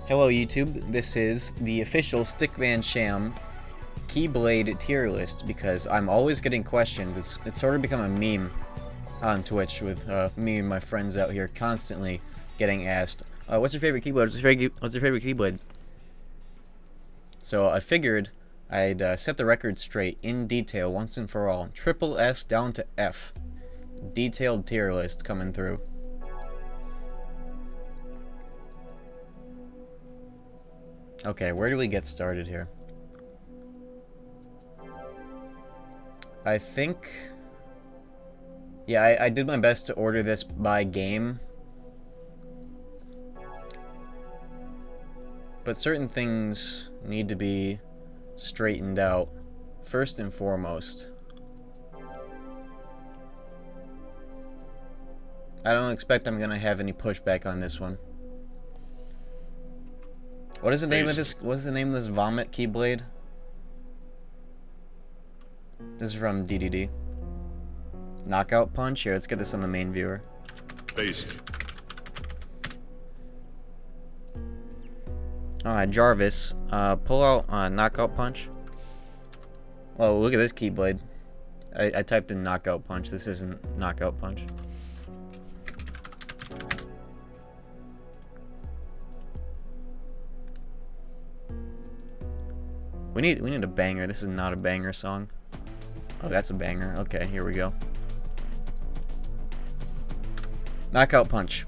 Hello YouTube, this is the official Stickman Sham Keyblade tier list because I'm always getting questions. It's sort of become a meme on Twitch with me and my friends out here constantly getting asked, what's your favorite Keyblade? What's your favorite Keyblade? So I figured I'd set the record straight in detail once and for all. Triple S down to F. Detailed tier list coming through. Okay, where do we get started here? I think... yeah, I did my best to order this by game. But certain things need to be straightened out, first and foremost. I don't expect I'm gonna have any pushback on this one. What is the name of this? What is the name of this vomit Keyblade? This is from DDD. Knockout Punch? Here, let's get this on the main viewer. Based. Alright, Jarvis, pull out Knockout Punch. Oh, look at this Keyblade. I typed in Knockout Punch. This isn't Knockout Punch. We need a banger. This is not a banger song. Oh, that's a banger. Okay, here we go. Knockout Punch.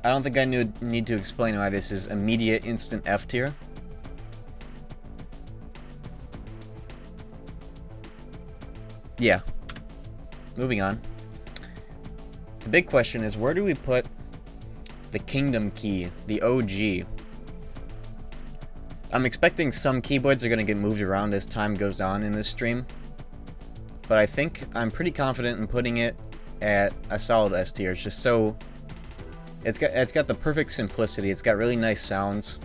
I don't think I need to explain why this is immediate instant F tier. Yeah. Moving on. The big question is, where do we put the Kingdom Key, the OG? I'm expecting some Keyblades are going to get moved around as time goes on in this stream. But I think I'm pretty confident in putting it at a solid S tier. It's just so... It's got the perfect simplicity. It's got really nice sounds.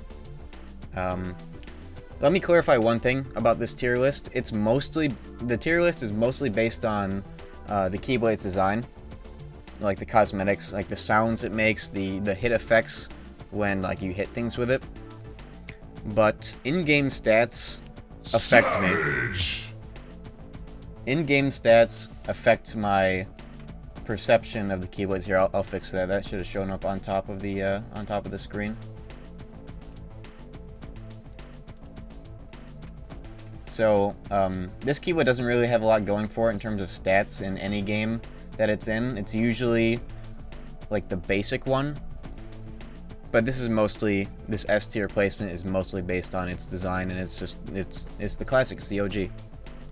Let me clarify one thing about this tier list. The tier list is mostly based on the Keyblade's design. Like the cosmetics, like the sounds it makes, the hit effects when like you hit things with it. But in-game stats affect me. In-game stats affect my perception of the Keyblades. Here, I'll fix that. That should have shown up on top of the screen. So this Keyblade doesn't really have a lot going for it in terms of stats in any game that it's in. It's usually like the basic one. But this S tier placement is mostly based on its design, and it's the classic, it's the OG.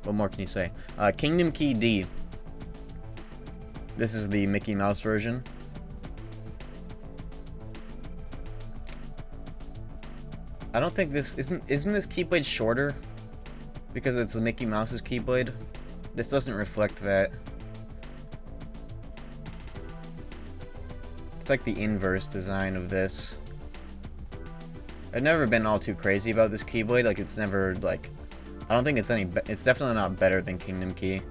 What more can you say? Kingdom Key D. This is the Mickey Mouse version. I don't think isn't this Keyblade shorter? Because it's the Mickey Mouse's Keyblade? This doesn't reflect that. It's like the inverse design of this. I've never been all too crazy about this Keyblade. Like, it's never, like... I don't think it's it's definitely not better than Kingdom Key.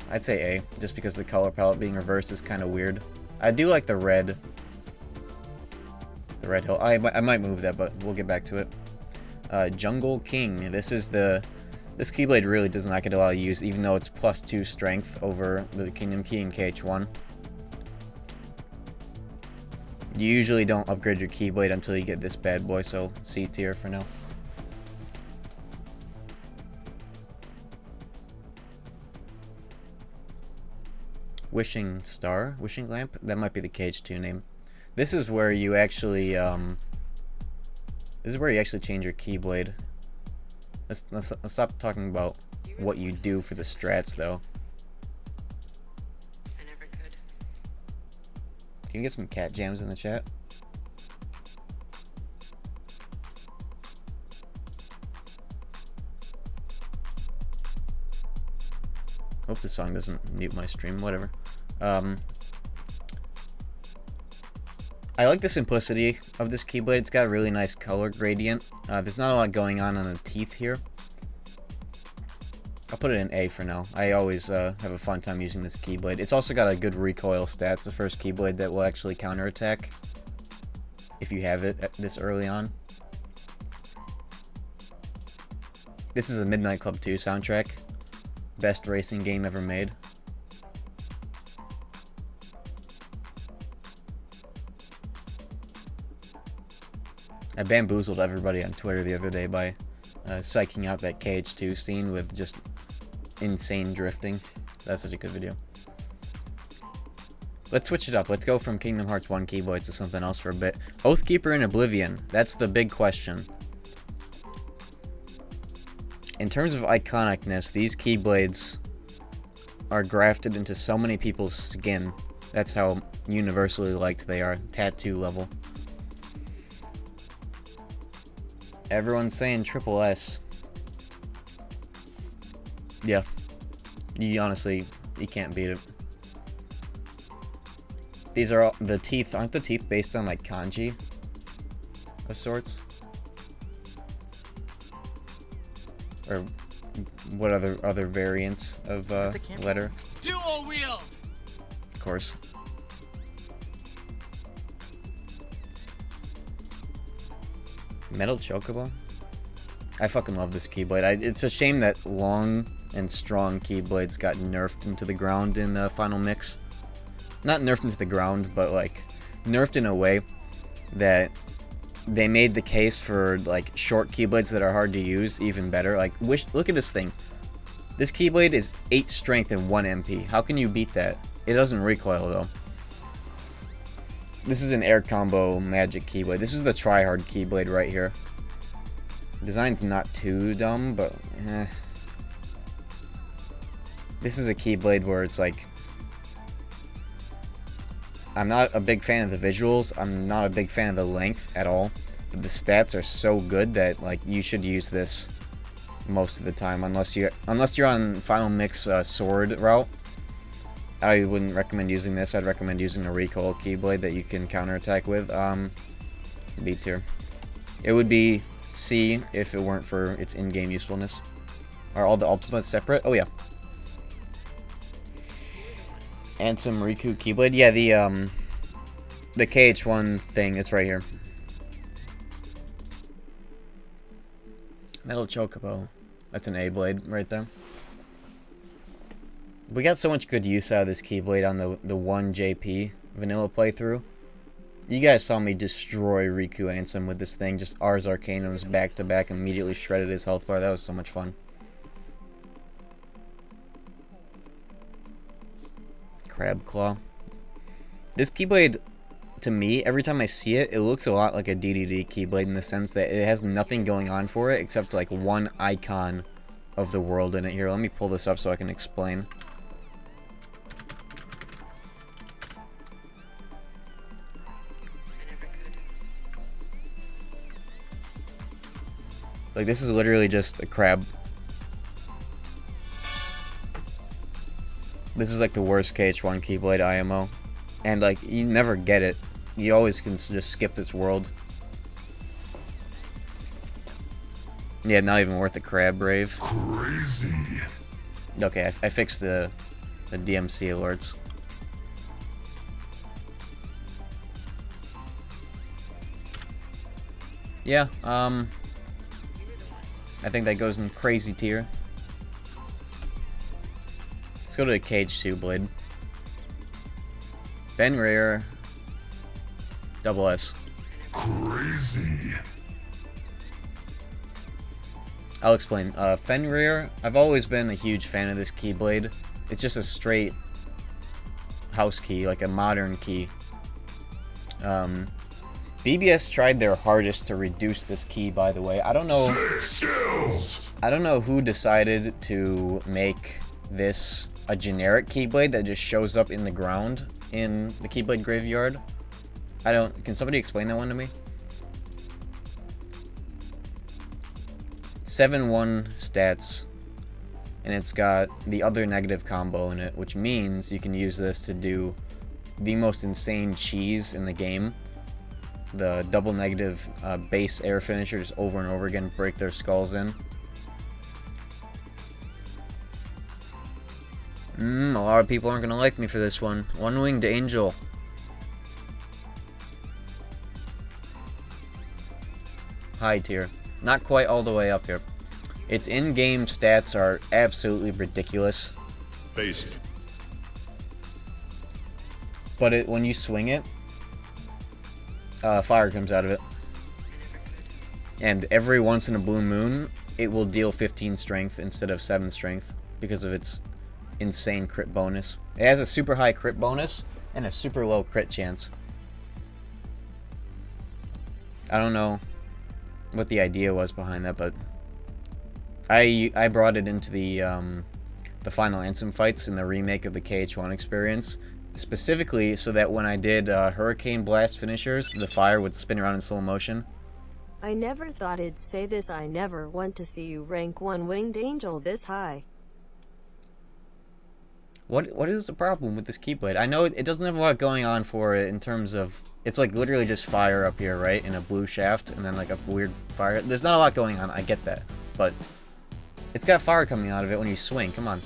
I'd say A, just because the color palette being reversed is kind of weird. I do like the red. The red hill. I might move that, but we'll get back to it. Jungle King. This Keyblade really does not get a lot of use, even though it's +2 strength over the Kingdom Key in KH1. You usually don't upgrade your Keyblade until you get this bad boy, so C tier for now. Wishing Star? Wishing Lamp? That might be the KH2 name. This is where you actually, change your Keyblade. Let's stop talking about what you do for the strats, though. I never could. Can you get some cat jams in the chat? Hope this song doesn't mute my stream, whatever. I like the simplicity of this Keyblade. It's got a really nice color gradient. There's not a lot going on the teeth here. I'll put it in A for now. I always have a fun time using this Keyblade. It's also got a good recoil stat. It's the first Keyblade that will actually counterattack. if you have it this early on. This is a Midnight Club 2 soundtrack. Best racing game ever made. I bamboozled everybody on Twitter the other day by psyching out that KH2 scene with just insane drifting. That's such a good video. Let's switch it up. Let's go from Kingdom Hearts 1 Keyblades to something else for a bit. Oathkeeper and Oblivion. That's the big question. In terms of iconicness, these Keyblades are grafted into so many people's skin. That's how universally liked they are. Tattoo level. Everyone's saying Triple S. Yeah. You honestly, you can't beat it. These are all, the teeth, aren't the teeth based on like kanji of sorts? Or what other variant of letter? Dual wheel. Of course. Metal Chocobo? I fucking love this Keyblade. It's a shame that long and strong Keyblades got nerfed into the ground in the final mix. Not nerfed into the ground, but like nerfed in a way that they made the case for like short Keyblades that are hard to use even better. Like, look at this thing. This Keyblade is 8 strength and 1 MP. How can you beat that? It doesn't recoil though. This is an air combo magic Keyblade. This is the try-hard Keyblade right here. Design's not too dumb, but this is a Keyblade where it's like, I'm not a big fan of the visuals. I'm not a big fan of the length at all. But the stats are so good that like you should use this most of the time, unless you're on Final Mix sword route. I wouldn't recommend using this. I'd recommend using a recoil Keyblade that you can counterattack with. B tier. It would be C if it weren't for its in-game usefulness. Are all the ultimates separate? Oh yeah. And some Riku Keyblade. Yeah, the KH1 thing, it's right here. Metal Chocobo. That's an A-blade right there. We got so much good use out of this Keyblade on the 1JP vanilla playthrough. You guys saw me destroy Riku Ansem with this thing. Just Ars Arcanums back to back, immediately shredded his health bar. That was so much fun. Crab Claw. This Keyblade, to me, every time I see it, it looks a lot like a DDD Keyblade in the sense that it has nothing going on for it except like one icon of the world in it. Here, let me pull this up so I can explain. Like, this is literally just a crab. This is like the worst KH1 Keyblade IMO. And like, you never get it. You always can just skip this world. Yeah, not even worth the crab brave. Crazy. Okay, I fixed the DMC alerts. Yeah, I think that goes in crazy tier. Let's go to the KH2 blade. Fenrir. Double S. Crazy. I'll explain. Fenrir, I've always been a huge fan of this Keyblade. It's just a straight house key, like a modern key. BBS tried their hardest to reduce this key, by the way. I don't know who decided to make this a generic Keyblade that just shows up in the ground in the Keyblade graveyard. Can somebody explain that one to me? 7-1 stats, and it's got the other negative combo in it, which means you can use this to do the most insane cheese in the game. The double negative base air finishers over and over again, break their skulls in. A lot of people aren't gonna like me for this one. One-winged angel. high tier. Not quite all the way up here. Its in-game stats are absolutely ridiculous. Based. But when you swing it, fire comes out of it. And every once in a blue moon, it will deal 15 strength instead of 7 strength because of its insane crit bonus. It has a super high crit bonus and a super low crit chance. I don't know what the idea was behind that, but I brought it into the final Ansem fights in the remake of the KH1 experience, specifically so that when I did Hurricane Blast finishers, the fire would spin around in slow motion. I never thought it'd say this. I never want to see you rank 1 winged angel this high. What is the problem with this Keyblade? I know it doesn't have a lot going on for it in terms of... It's like literally just fire up here, right? In a blue shaft, and then like a weird fire. There's not a lot going on, I get that. But it's got fire coming out of it when you swing, come on.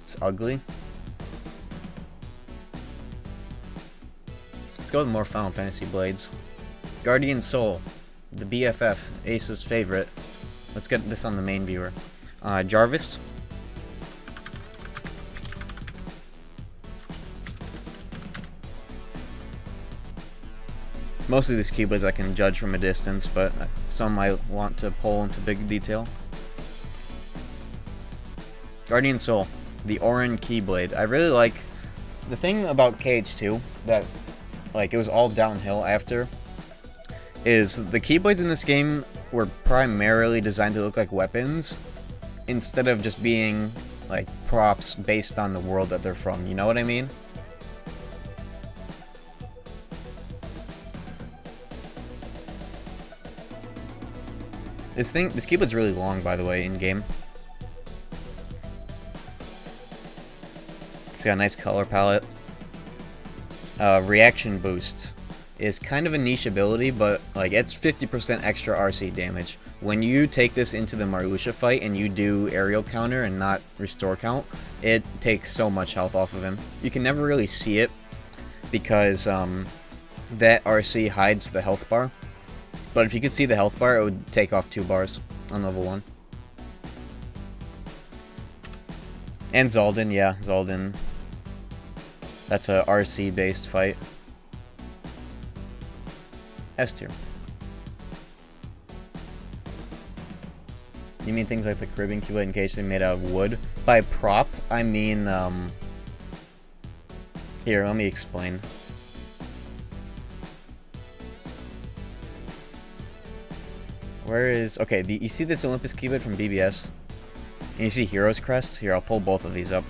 It's ugly. Let's go with more Final Fantasy blades. Guardian Soul, the BFF, Ace's favorite. Let's get this on the main viewer. Jarvis. Most of these Keyblades I can judge from a distance, but some I want to pull into big detail. Guardian Soul, the Orin Keyblade. I really like... The thing about KH2 that, like, it was all downhill after is the Keyblades in this game were primarily designed to look like weapons instead of just being like props based on the world that they're from. You know what I mean? This Keyblade's really long, by the way, in game. It's got a nice color palette. Reaction boost is kind of a niche ability, but like it's 50% extra RC damage. When you take this into the Marluxia fight and you do aerial counter and not restore count, it takes so much health off of him. You can never really see it because that RC hides the health bar. But if you could see the health bar, it would take off 2 bars on level 1. And Zaldin, yeah, Zaldin. That's a RC based fight. S tier. You mean things like the Caribbean Keyblade in case they made out of wood? By prop, I mean, here, let me explain. Where is... Okay, you see this Olympus Keyblade from BBS? And you see Hero's Crest? Here, I'll pull both of these up.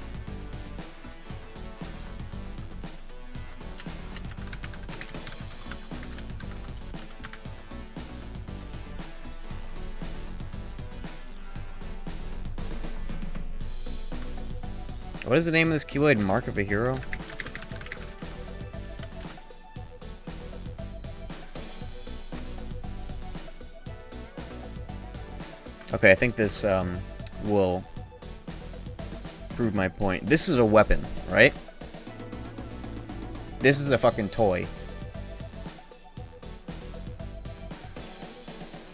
What is the name of this Keyblade? Mark of a Hero? Okay, I think this will prove my point. This is a weapon, right? This is a fucking toy.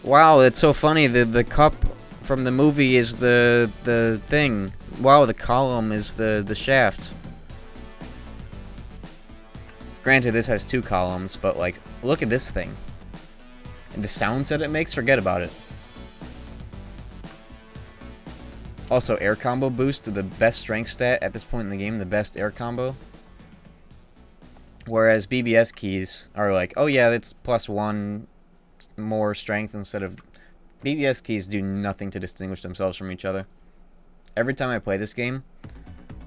Wow, it's so funny. The cup from the movie is the thing. Wow, the column is the shaft. Granted, this has 2 columns, but like, look at this thing. And the sounds that it makes, forget about it. Also, air combo boost, the best strength stat at this point in the game, the best air combo. Whereas BBS keys are like, oh yeah, that's +1 more strength instead of... BBS keys do nothing to distinguish themselves from each other. Every time I play this game,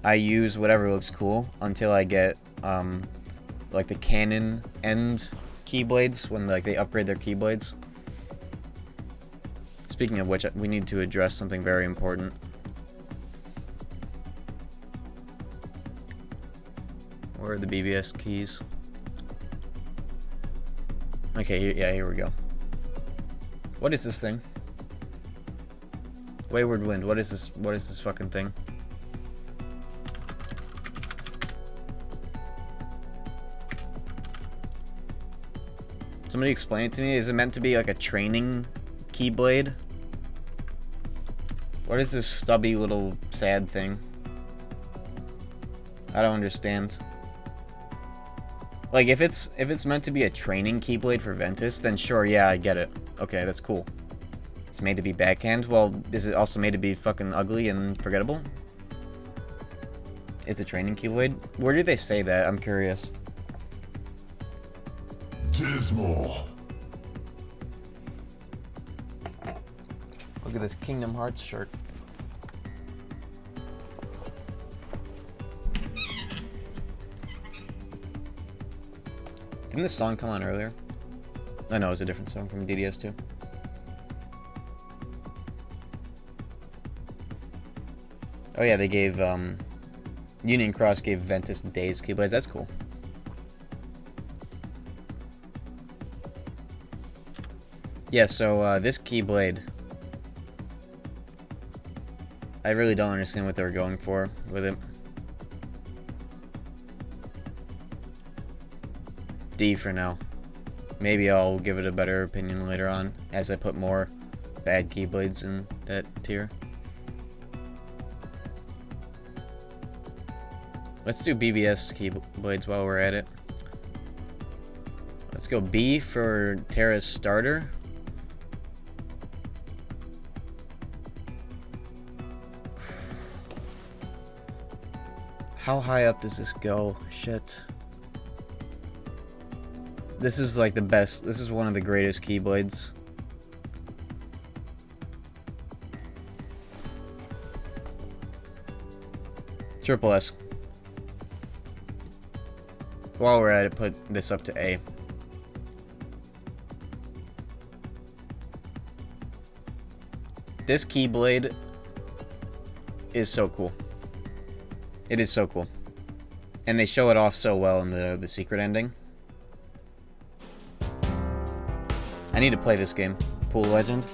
I use whatever looks cool until I get, like the cannon end Keyblades, when like they upgrade their Keyblades. Speaking of which, we need to address something very important. Where are the BBS keys? Okay, yeah, here we go. What is this thing? Wayward Wind, what is this? What is this fucking thing? Somebody explain it to me. Is it meant to be like a training Keyblade? What is this stubby little sad thing? I don't understand. Like, if it's meant to be a training Keyblade for Ventus, then sure, yeah, I get it. Okay, that's cool. It's made to be backhand. Well, is it also made to be fucking ugly and forgettable? It's a training Keyblade? Where did they say that? I'm curious. Dismal. Look at this Kingdom Hearts shirt. Didn't this song come on earlier? I know, it was a different song from DDS2. Oh yeah, they gave, Union Cross gave Ventus Days Keyblades. That's cool. Yeah, so, this Keyblade, I really don't understand what they were going for with it. D for now. Maybe I'll give it a better opinion later on, as I put more bad Keyblades in that tier. Let's do BBS Keyblades while we're at it. Let's go B for Terra's starter. How high up does this go? Shit. This is like the best. This is one of the greatest Keyblades. Triple S. While we're at it, put this up to A. This Keyblade is so cool. It is so cool. And they show it off so well in the secret ending. I need to play this game. Pool Legend.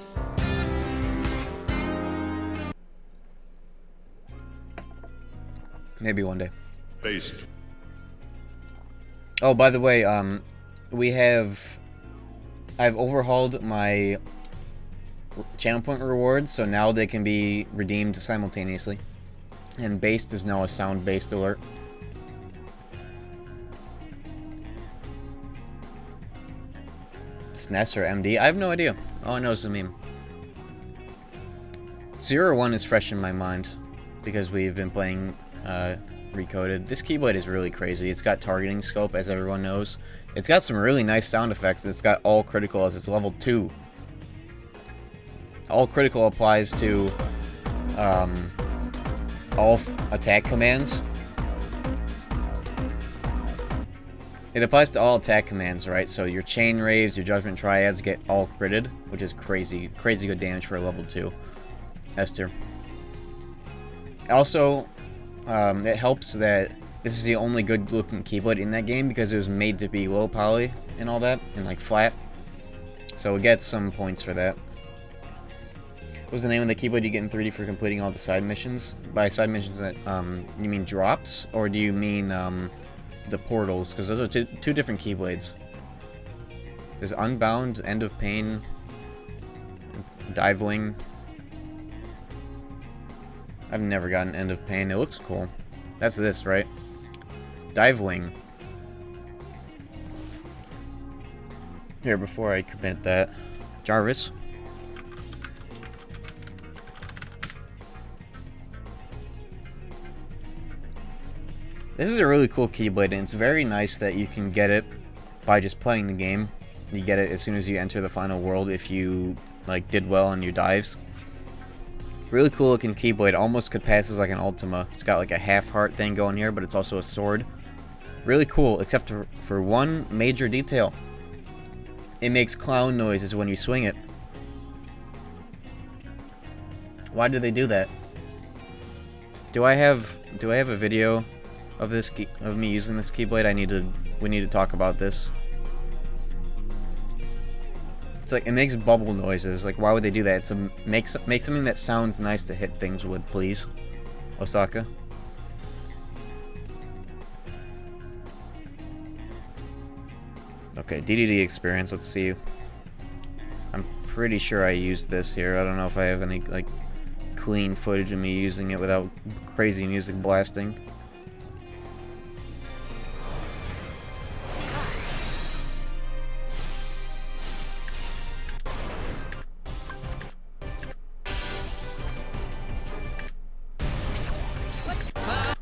Maybe one day. Based. Oh, by the way, I've overhauled my channel point rewards, so now they can be redeemed simultaneously. And based is now a sound-based alert. SNES or MD? I have no idea. All I know is the meme. 0-1 is fresh in my mind because we've been playing Recoded. This Keyblade is really crazy. It's got targeting scope, as everyone knows. It's got some really nice sound effects. It's got all critical as it's level 2. All critical applies to all attack commands. It applies to all attack commands, right? So your chain raves, your judgment triads get all critted, which is crazy good damage for a level 2 S tier. Also, it helps that this is the only good looking Keyblade in that game because it was made to be low poly and all that, and like flat. So it gets some points for that. What was the name of the Keyblade you get in 3D for completing all the side missions? By side missions, that you mean drops, or do you mean the portals? Because those are two different Keyblades. There's Unbound, End of Pain, Dive Wing. I've never gotten End of Pain. It looks cool. That's this, right? Dive Wing. Here, before I commit that, Jarvis. This is a really cool Keyblade, and it's very nice that you can get it by just playing the game. You get it as soon as you enter the final world if you like did well on your dives. Really cool looking Keyblade. Almost could pass as like an Ultima. It's got like a half heart thing going here, but it's also a sword. Really cool, except for one major detail. It makes clown noises when you swing it. Why do they do that? Do I have a video of this of me using this Keyblade? We need to talk about this. It's like, it makes bubble noises. Like, why would they do that? It's make something that sounds nice to hit things with, please, Osaka. Okay, DDD experience. Let's see. I'm pretty sure I used this here. I don't know if I have any like clean footage of me using it without crazy music blasting.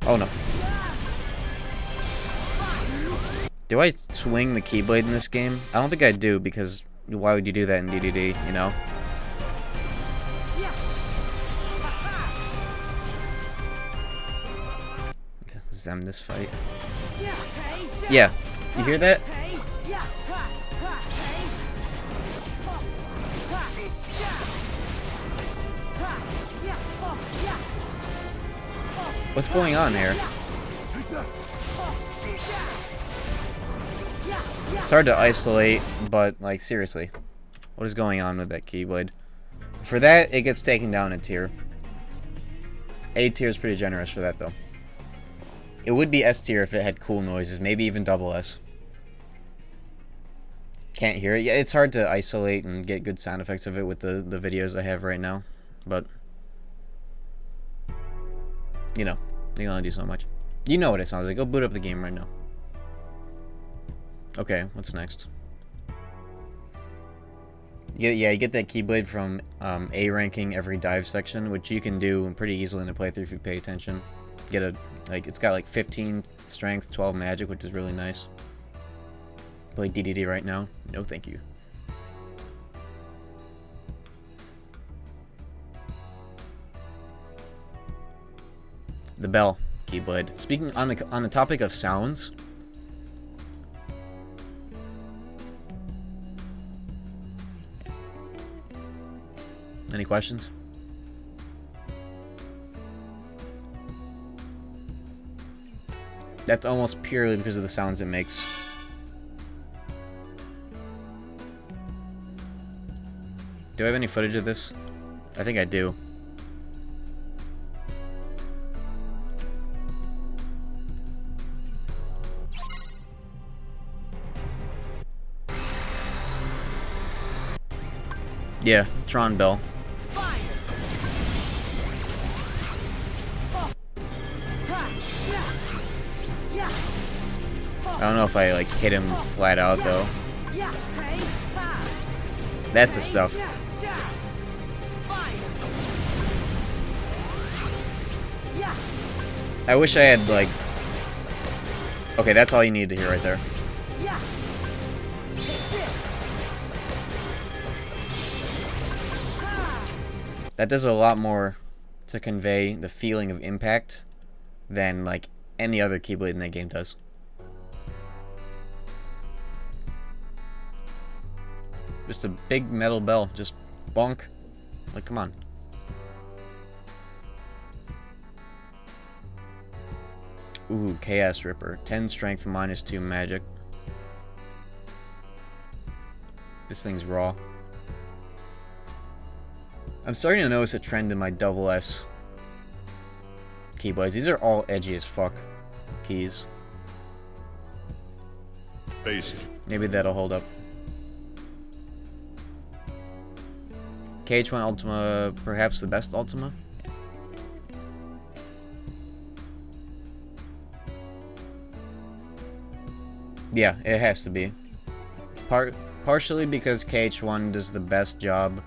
Oh no. Do I swing the Keyblade in this game? I don't think I do, because why would you do that in DDD, you know? Let's end this fight. Yeah, you hear that? What's going on here? It's hard to isolate, but, like, seriously. What is going on with that Keyblade? For that, it gets taken down a tier. A tier is pretty generous for that, though. It would be S tier if it had cool noises, maybe even double S. Can't hear it. Yeah, it's hard to isolate and get good sound effects of it with the videos I have right now, but... you know, they can only do so much. You know what it sounds like. Go boot up the game right now. Okay, what's next? Yeah, you get that Keyblade from A ranking every dive section, which you can do pretty easily in a playthrough if you pay attention. Get a, like, it's got like 15 strength, 12 magic, which is really nice. Play DDD right now? No, thank you. The bell Keyblade. Speaking on the topic of sounds. Any questions? That's almost purely because of the sounds it makes. Do I have any footage of this? I think I do. Yeah, Tron Bell. I don't know if I like hit him flat out though. That's the stuff. I wish I had like... okay, that's all you need to hear right there. That does a lot more to convey the feeling of impact than like any other Keyblade in that game does. Just a big metal bell, just bonk. Like, come on. Ooh, Chaos Ripper. 10 strength, -2 magic. This thing's raw. I'm starting to notice a trend in my double S Keyblades. These are all edgy as fuck keys. Based. Maybe that'll hold up. KH1 Ultima, perhaps the best Ultima? Yeah, it has to be. Partially because KH1 does the best job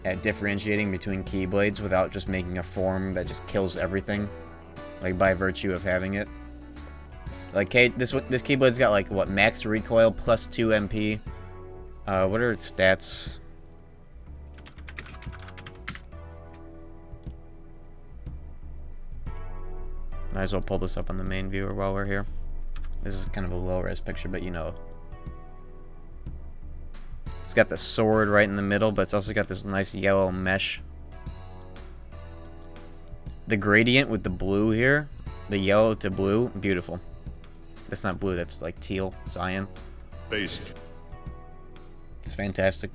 at differentiating between Keyblades without just making a form that just kills everything, like by virtue of having it. Like this Keyblade's got like what, max recoil plus 2 MP. What are its stats? Might as well pull this up on the main viewer while we're here. This is kind of a low-res picture, but you know. It's got the sword right in the middle, but it's also got this nice yellow mesh. The gradient with the blue here, the yellow to blue, beautiful. That's not blue, that's like teal, cyan. Based. It's fantastic.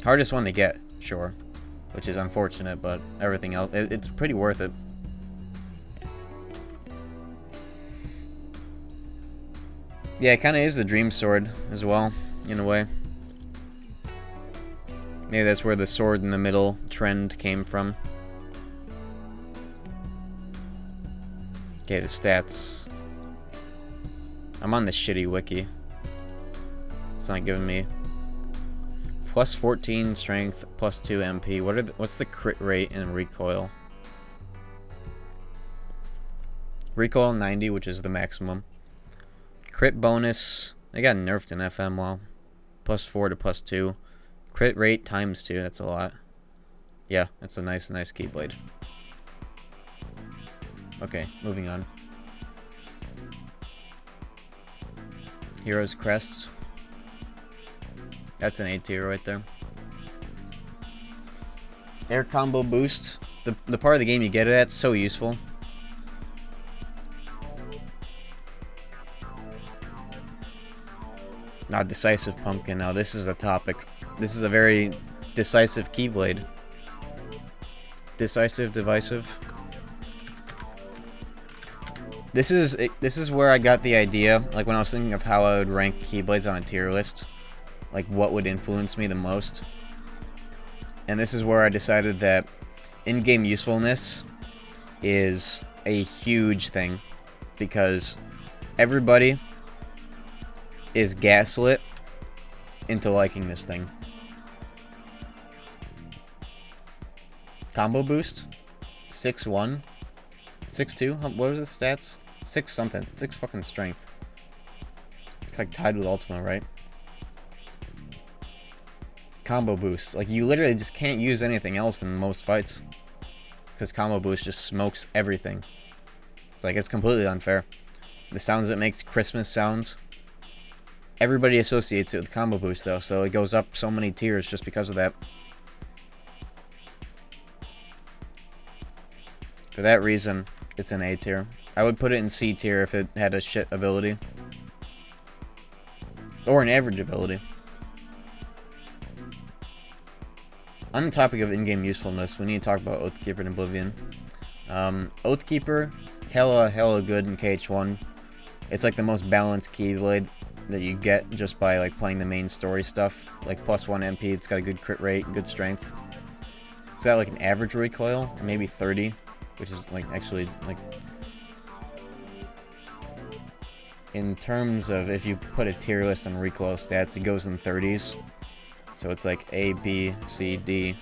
Hardest one to get, sure. Which is unfortunate, but everything else, it's pretty worth it. Yeah, it kind of is the Dream Sword as well, in a way. Maybe that's where the sword in the middle trend came from. Okay, the stats. I'm on the shitty wiki. It's not giving me. Plus 14 strength, plus 2 MP. What's the crit rate and recoil? Recoil 90, which is the maximum. Crit bonus. They got nerfed in FM, wow. Plus 4 to plus 2. Crit rate times 2, that's a lot. Yeah, that's a nice Keyblade. Okay, moving on. Hero's Crest. That's an A tier right there. Air combo boost. The part of the game you get it at, so useful. Not decisive pumpkin. Now this is a topic. This is a very decisive Keyblade. Decisive, divisive. This is where I got the idea, like when I was thinking of how I would rank Keyblades on a tier list, like what would influence me the most. And this is where I decided that in-game usefulness is a huge thing, because everybody is gaslit into liking this thing. Combo boost, 6-1, 6-2. What was the stats? 6 something, 6 fucking strength. It's like tied with Ultima, right? Combo boost, like you literally just can't use anything else in most fights, because combo boost just smokes everything. It's like, it's completely unfair. The sounds it makes, Christmas sounds. Everybody associates it with combo boost though, so it goes up so many tiers just because of that. For that reason, it's an A tier. I would put it in C tier if it had a shit ability. Or an average ability. On the topic of in-game usefulness, we need to talk about Oathkeeper and Oblivion. Oathkeeper, hella good in KH1. It's like the most balanced Keyblade that you get just by like playing the main story stuff. Like plus 1 MP, it's got a good crit rate, good strength. It's got like an average recoil, maybe 30, which is like actually like, in terms of if you put a tier list on recoil stats, it goes in 30s. So it's like A, B, C, D.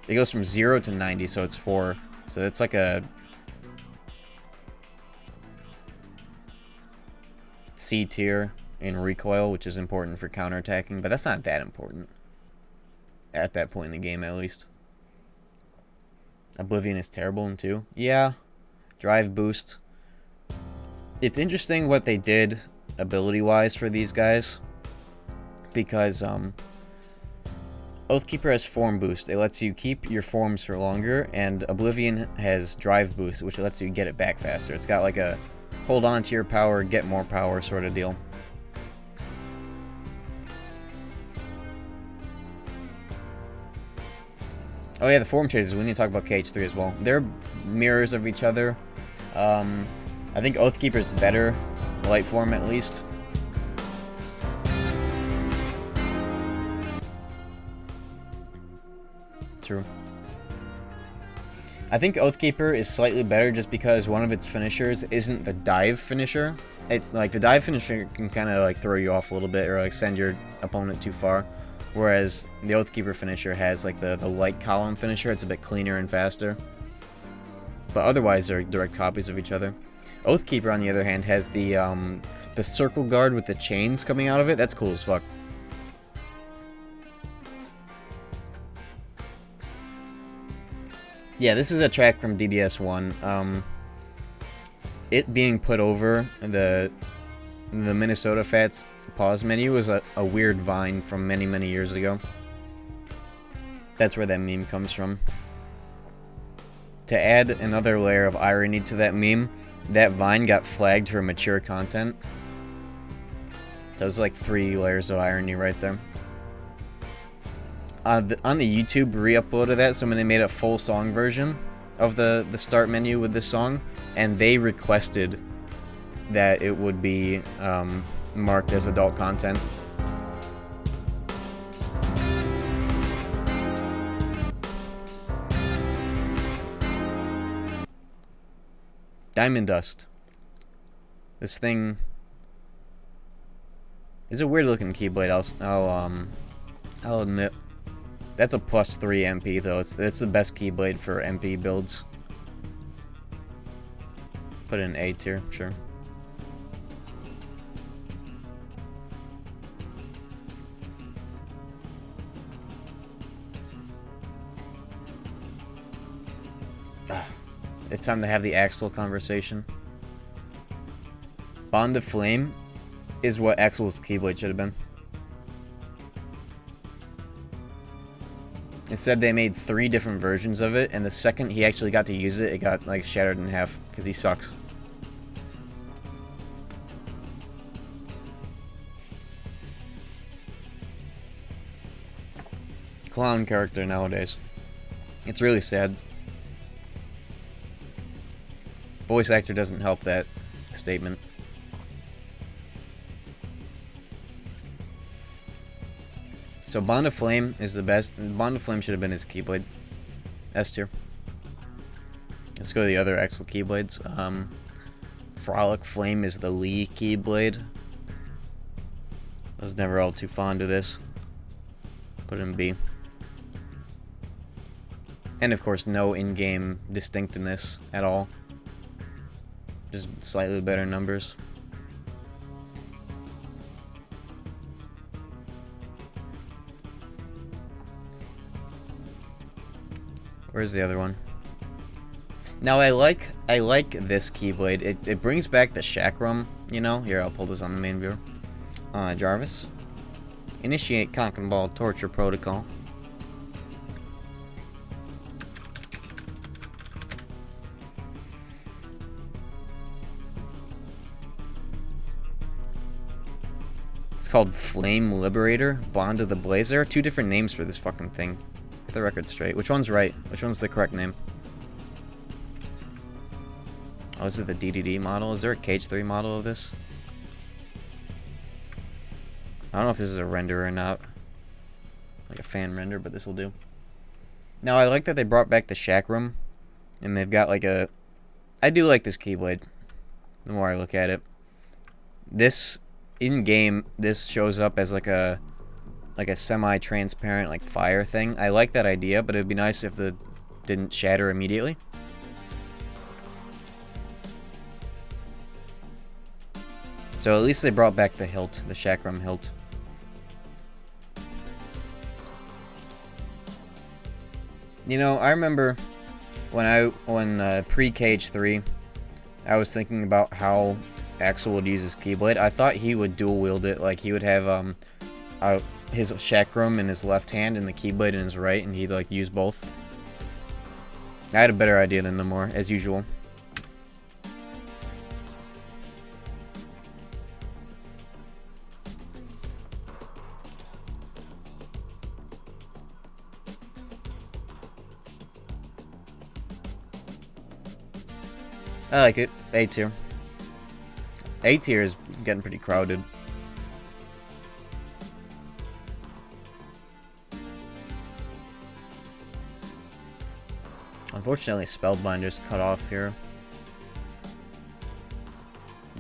It goes from 0 to 90, so it's 4. So it's like a C tier in recoil, which is important for counterattacking, but that's not that important. At that point in the game, at least. Oblivion is terrible in 2. Yeah. Drive boost. It's interesting what they did ability-wise for these guys, because Oathkeeper has form boost. It lets you keep your forms for longer, and Oblivion has drive boost, which lets you get it back faster. It's got like a hold on to your power, get more power sort of deal. Oh yeah, the form changes. We need to talk about KH3 as well. They're mirrors of each other. I think Oathkeeper's better, light form at least. True. I think Oathkeeper is slightly better just because one of its finishers isn't the dive finisher. Like the dive finisher can kind of like throw you off a little bit or like send your opponent too far, whereas the Oathkeeper finisher has like the light column finisher. It's a bit cleaner and faster. But otherwise, they're direct copies of each other. Oathkeeper, on the other hand, has the circle guard with the chains coming out of it. That's cool as fuck. Yeah, this is a track from DBS1. It being put over the Minnesota Fats pause menu was a weird vine from many years ago. That's where that meme comes from. To add another layer of irony to that meme, that vine got flagged for mature content. So it was like 3 layers of irony right there. On the YouTube re-upload of that, somebody made a full song version of the start menu with this song, and they requested that it would be marked as adult content. Diamond Dust. This thing is a weird looking Keyblade. I'll admit. That's a +3 MP though. It's the best Keyblade for MP builds. Put it in A tier, sure. It's time to have the Axel conversation. Bond of Flame is what Axel's Keyblade should have been. Instead, they made 3 different versions of it, and the second he actually got to use it, it got like shattered in half because he sucks. Clown character nowadays. It's really sad. Voice actor doesn't help that statement. So Bond of Flame is the best. Bond of Flame should have been his Keyblade. S tier. Let's go to the other Axel Keyblades. Frolic Flame is the Lee Keyblade. I was never all too fond of this. Put it in B. And of course, no in-game distinctiveness at all. Just slightly better numbers. Where's the other one? Now I like this Keyblade. It brings back the chakram, you know. Here, I'll pull this on the main viewer. Jarvis. Initiate cock and ball torture protocol. It's called Flame Liberator, Bond of the Blaze. There are 2 different names for this fucking thing. Get the record straight. Which one's right? Which one's the correct name? Oh, is it the DDD model? Is there a Cage 3 model of this? I don't know if this is a render or not. Like a fan render, but this will do. Now, I like that they brought back the chakram. And they've got like a... I do like this Keyblade. The more I look at it. This... In-game, this shows up as like a semi-transparent like fire thing. I like that idea, but it'd be nice if it didn't shatter immediately. So at least they brought back the hilt, the chakram hilt. You know, I remember when pre-Cage 3, I was thinking about how Axel would use his Keyblade. I thought he would dual wield it, like he would have his chakram in his left hand and the Keyblade in his right, and he'd like use both. I had a better idea than Namor, as usual. I like it. A tier. A tier is getting pretty crowded. Unfortunately, Spellbinder's cut off here.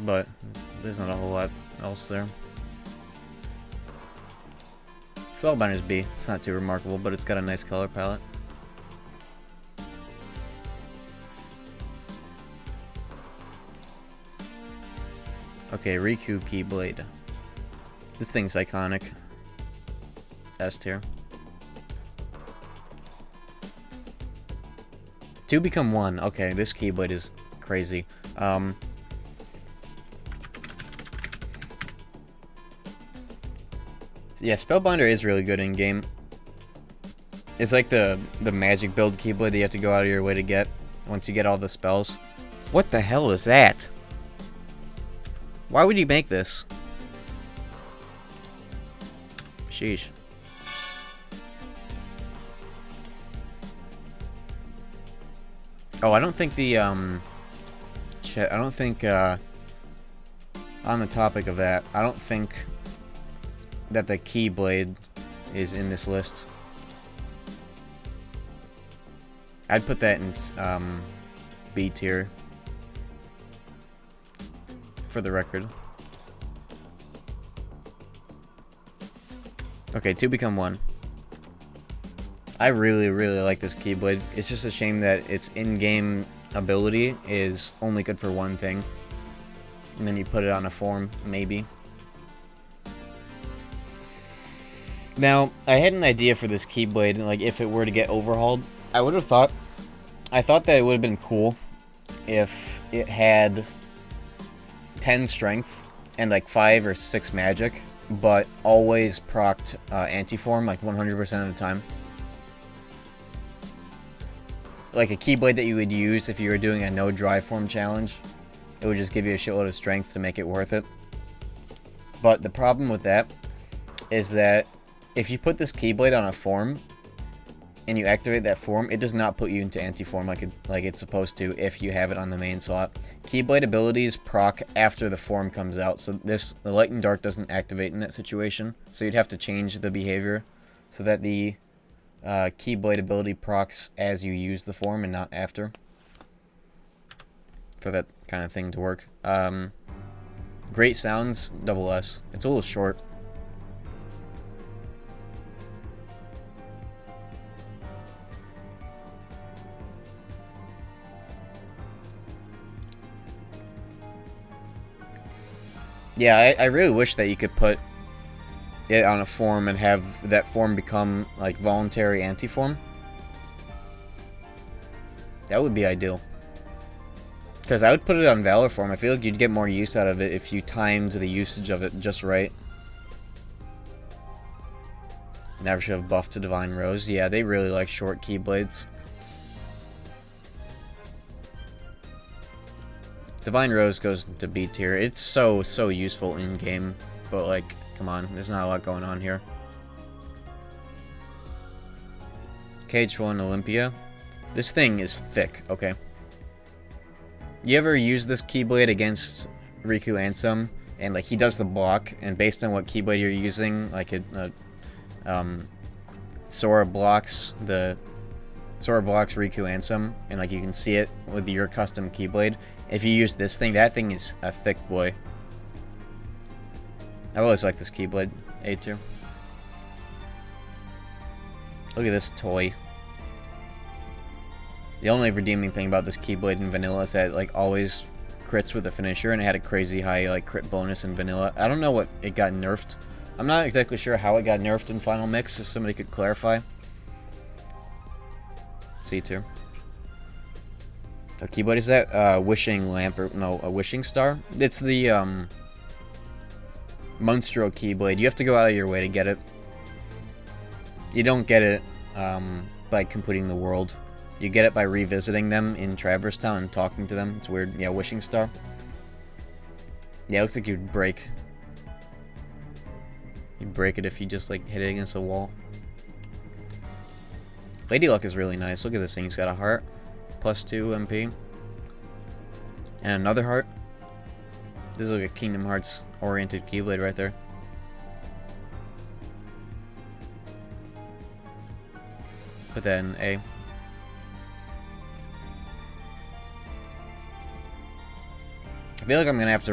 But there's not a whole lot else there. Spellbinder's B. It's not too remarkable, but it's got a nice color palette. Okay, Riku Keyblade. This thing's iconic. S tier. 2 become 1. Okay, this Keyblade is crazy. Yeah, Spellbinder is really good in game. It's like the magic build Keyblade that you have to go out of your way to get once you get all the spells. What the hell is that? Why would you make this? Sheesh. Oh, I don't think the I don't think on the topic of that, I don't think that the Keyblade is in this list. I'd put that in B tier, for the record. Okay, 2 become 1. I really, really like this Keyblade. It's just a shame that its in-game ability is only good for one thing. And then you put it on a form, maybe. Now, I had an idea for this Keyblade, like if it were to get overhauled. I thought that it would have been cool if it had 10 strength and like 5 or 6 magic, but always procced anti-form like 100% of the time. Like a Keyblade that you would use if you were doing a no dry form challenge. It would just give you a shitload of strength to make it worth it. But the problem with that is that if you put this Keyblade on a form and you activate that form, it does not put you into anti-form like it's supposed to if you have it on the main slot. Keyblade abilities proc after the form comes out, so the Light and Dark doesn't activate in that situation. So you'd have to change the behavior so that the Keyblade ability procs as you use the form and not after, for that kind of thing to work. Great sounds, double S. It's a little short. Yeah, I really wish that you could put it on a form and have that form become like voluntary anti-form. That would be ideal. Because I would put it on Valor form. I feel like you'd get more use out of it if you timed the usage of it just right. Never should have buffed to Divine Rose. Yeah, they really like short Keyblades. Divine Rose goes to B tier. It's so useful in game, but like, come on, there's not a lot going on here. KH1 Olympia. This thing is thick, okay. You ever use this Keyblade against Riku Ansem, and like he does the block, and based on what Keyblade you're using, like Sora blocks Riku Ansem, and like you can see it with your custom Keyblade. If you use this thing, that thing is a thick boy. I've always liked this Keyblade. A tier. Look at this toy. The only redeeming thing about this Keyblade in vanilla is that it like always crits with the finisher, and it had a crazy high like crit bonus in vanilla. I don't know what it got nerfed. I'm not exactly sure how it got nerfed in Final Mix, if somebody could clarify. C tier. So Keyblade, is that wishing lamp, or no, a wishing star? It's the Monstro Keyblade. You have to go out of your way to get it. You don't get it by completing the world. You get it by revisiting them in Traverse Town and talking to them. It's weird. Yeah, wishing star. Yeah, it looks like you'd break. You'd break it if you just like hit it against a wall. Lady Luck is really nice. Look at this thing. He's got a heart. +2 MP. And another heart. This is like a Kingdom Hearts oriented Keyblade right there. Put that in A. I feel like I'm gonna have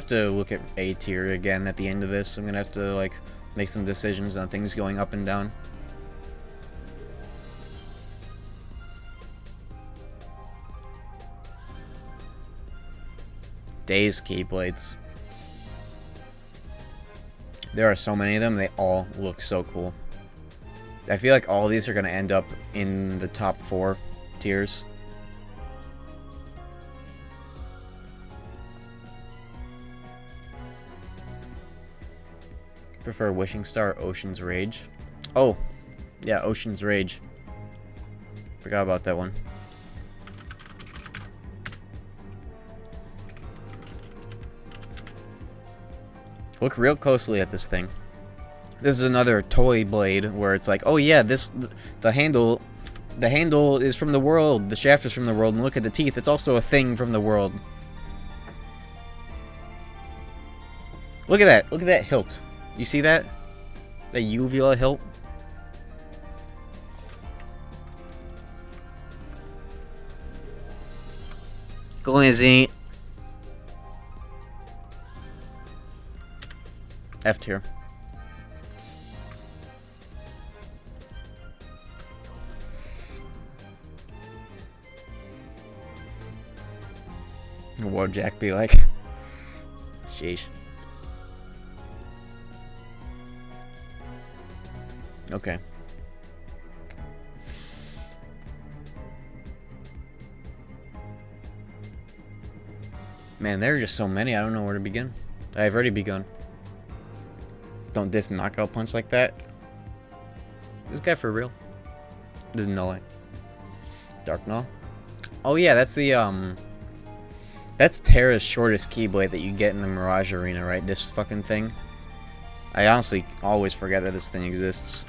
to look at A tier again at the end of this. I'm gonna have to like make some decisions on things going up and down. Days Keyblades. There are so many of them, they all look so cool. I feel like all of these are going to end up in the top 4 tiers. Prefer Wishing Star or Ocean's Rage? Oh, yeah, Ocean's Rage. Forgot about that one. Look real closely at this thing. This is another toy blade where it's like, oh yeah, the handle is from the world, the shaft is from the world, and look at the teeth, it's also a thing from the world. Look at that. Look at that hilt. You see that? The uvula hilt? Glizzy. F tier. What would Jack be like? Sheesh. Okay. Man, there are just so many, I don't know where to begin. I've already begun. Don't diss knockout punch like that. This guy for real. Doesn't know it. Dark Null. Oh yeah, that's the that's Terra's shortest Keyblade that you get in the Mirage Arena, right? This fucking thing. I honestly always forget that this thing exists.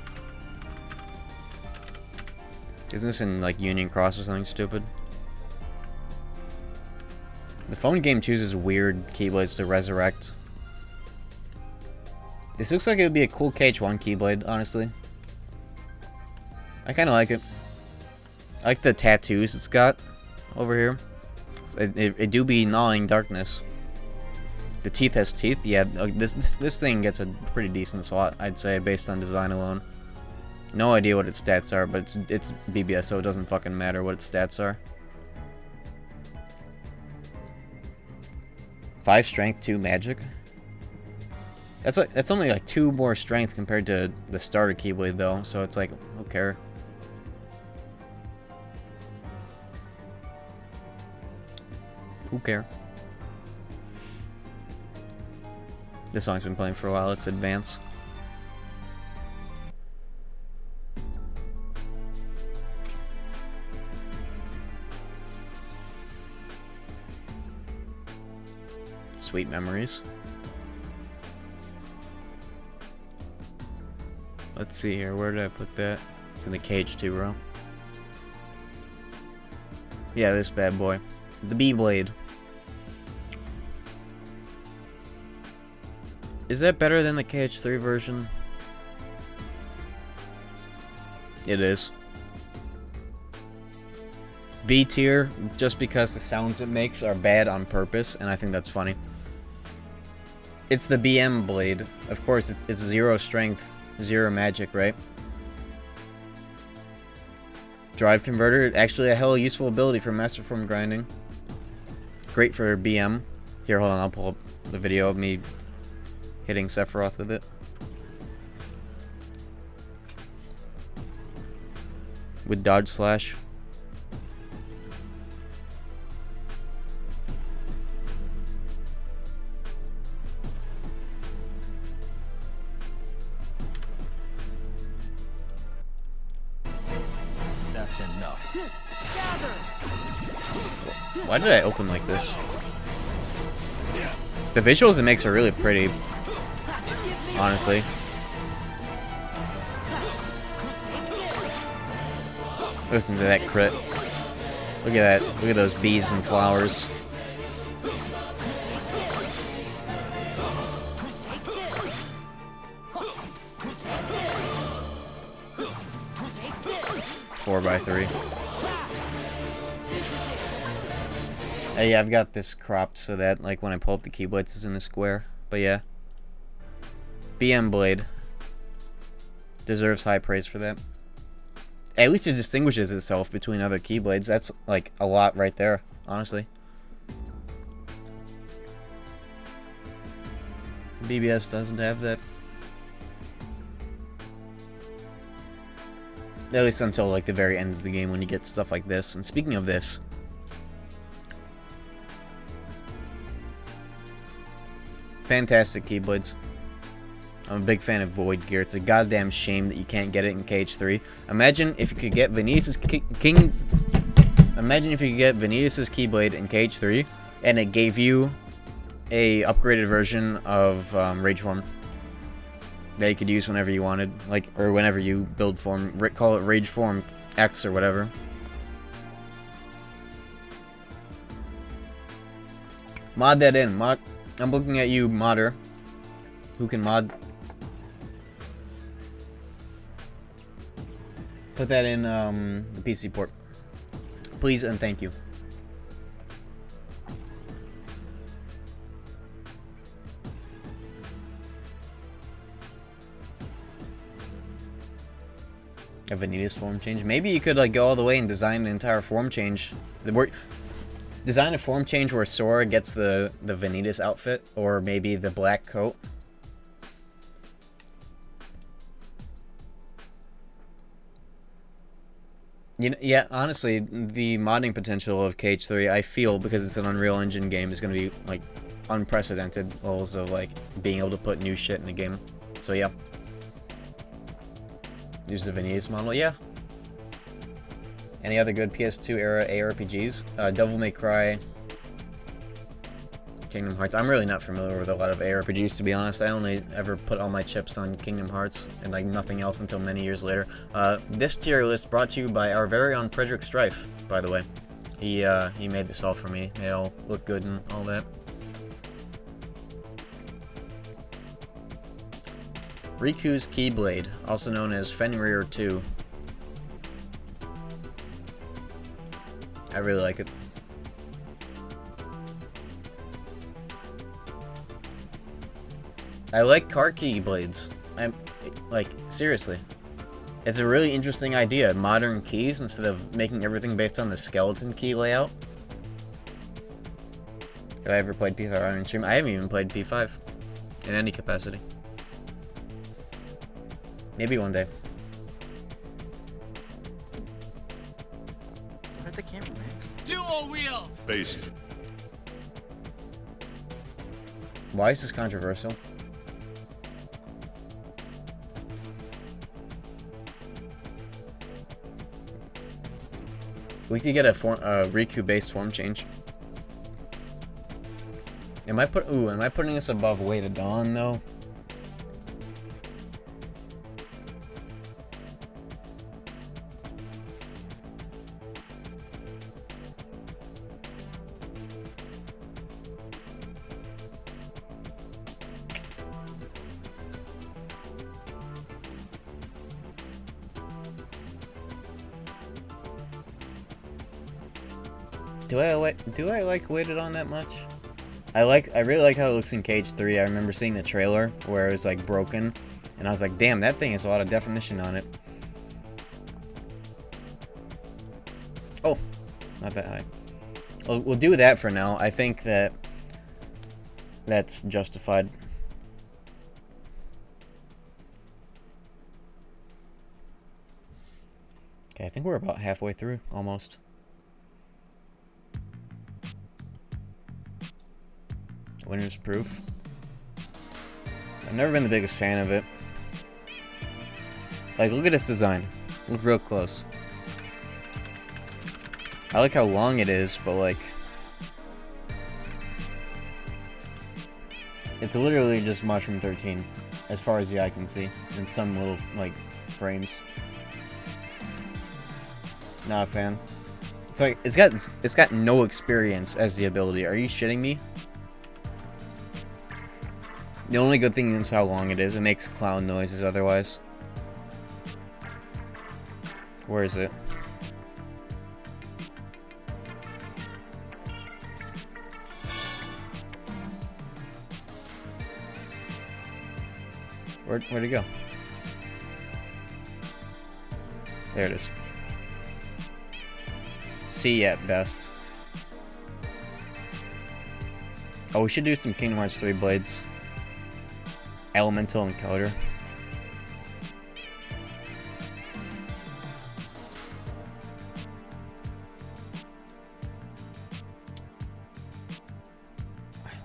Isn't this in like Union Cross or something stupid? The phone game chooses weird Keyblades to resurrect. This looks like it would be a cool KH1 Keyblade, honestly. I kind of like it. I like the tattoos it's got over here. It do be gnawing darkness. The teeth has teeth. Yeah, this thing gets a pretty decent slot, I'd say, based on design alone. No idea what its stats are, but it's BBS, so it doesn't fucking matter what its stats are. 5 strength, 2 magic. That's only like 2 more strength compared to the starter Keyblade though, so it's like, who cares? Who cares? This song's been playing for a while, let's advance. Sweet memories. Let's see here, where did I put that? It's in the KH2 row. Yeah, this bad boy. The B-Blade. Is that better than the KH3 version? It is. B tier, just because the sounds it makes are bad on purpose, and I think that's funny. It's the BM blade. Of course, it's 0 strength, 0 magic, right? Drive converter, actually a hella useful ability for master form grinding. Great for BM. Here, hold on, I'll pull up the video of me hitting Sephiroth with it. With dodge slash. That's enough. Why did I open like this? The visuals it makes are really pretty. Honestly. Listen to that crit. Look at that. Look at those bees and flowers. Four by 3. Hey, yeah, I've got this cropped so that, like, when I pull up the Keyblades, it's in a square. But yeah. BM Blade. Deserves high praise for that. At least it distinguishes itself between other Keyblades. That's, like, a lot right there, honestly. BBS doesn't have that. At least until, like, the very end of the game when you get stuff like this. And speaking of this... fantastic Keyblades. I'm a big fan of Void Gear. It's a goddamn shame that you can't get it in KH3. Imagine if you could get Venus's Imagine if you could get Venus's Keyblade in KH3, and it gave you a upgraded version of Rage Form that you could use whenever you wanted, like, or whenever you build form. Call it Rage Form X or whatever. Mod that in. I'm looking at you, modder. Who can mod? Put that in the PC port. Please and thank you. A Vanitas form change. Maybe you could like go all the way and design an entire form change. Design a form change where Sora gets the Vanitas outfit, or maybe the black coat. You know, yeah, honestly, the modding potential of KH3, I feel, because it's an Unreal Engine game, is going to be like unprecedented levels of like being able to put new shit in the game. So yeah. Use the Vanitas model, yeah. Any other good PS2 era ARPGs? Devil May Cry, Kingdom Hearts. I'm really not familiar with a lot of ARPGs, to be honest. I only ever put all my chips on Kingdom Hearts and like nothing else until many years later. This tier list brought to you by our very own Frederick Strife, by the way. He made this all for me. Made it all look good and all that. Riku's Keyblade, also known as Fenrir 2. I really like it. I like car Keyblades. I'm like, seriously. It's a really interesting idea. Modern keys instead of making everything based on the skeleton key layout. Have I ever played P5 on stream? I haven't even played P5 in any capacity. Maybe one day. What the camera, man? Dual wheel! Based. Why is this controversial? We could get a Riku-based form change. Am I putting this above Way to Dawn though? Do I like Weighted On that much? I really like how it looks in Cage 3. I remember seeing the trailer where it was like broken, and I was like, damn, that thing has a lot of definition on it. Oh, not that high. We'll do that for now. I think that's justified. Okay, I think we're about halfway through, almost. Winner's Proof. I've never been the biggest fan of it. Like, look at this design. Look real close. I like how long it is, but like... it's literally just Mushroom 13, as far as the eye can see, in some little, like, frames. Not a fan. It's like, it's got no experience as the ability. Are you shitting me? The only good thing is how long it is. It makes clown noises otherwise. Where is it? Where'd it go? There it is. C at best. Oh, we should do some Kingdom Hearts 3 blades. Elemental encoder.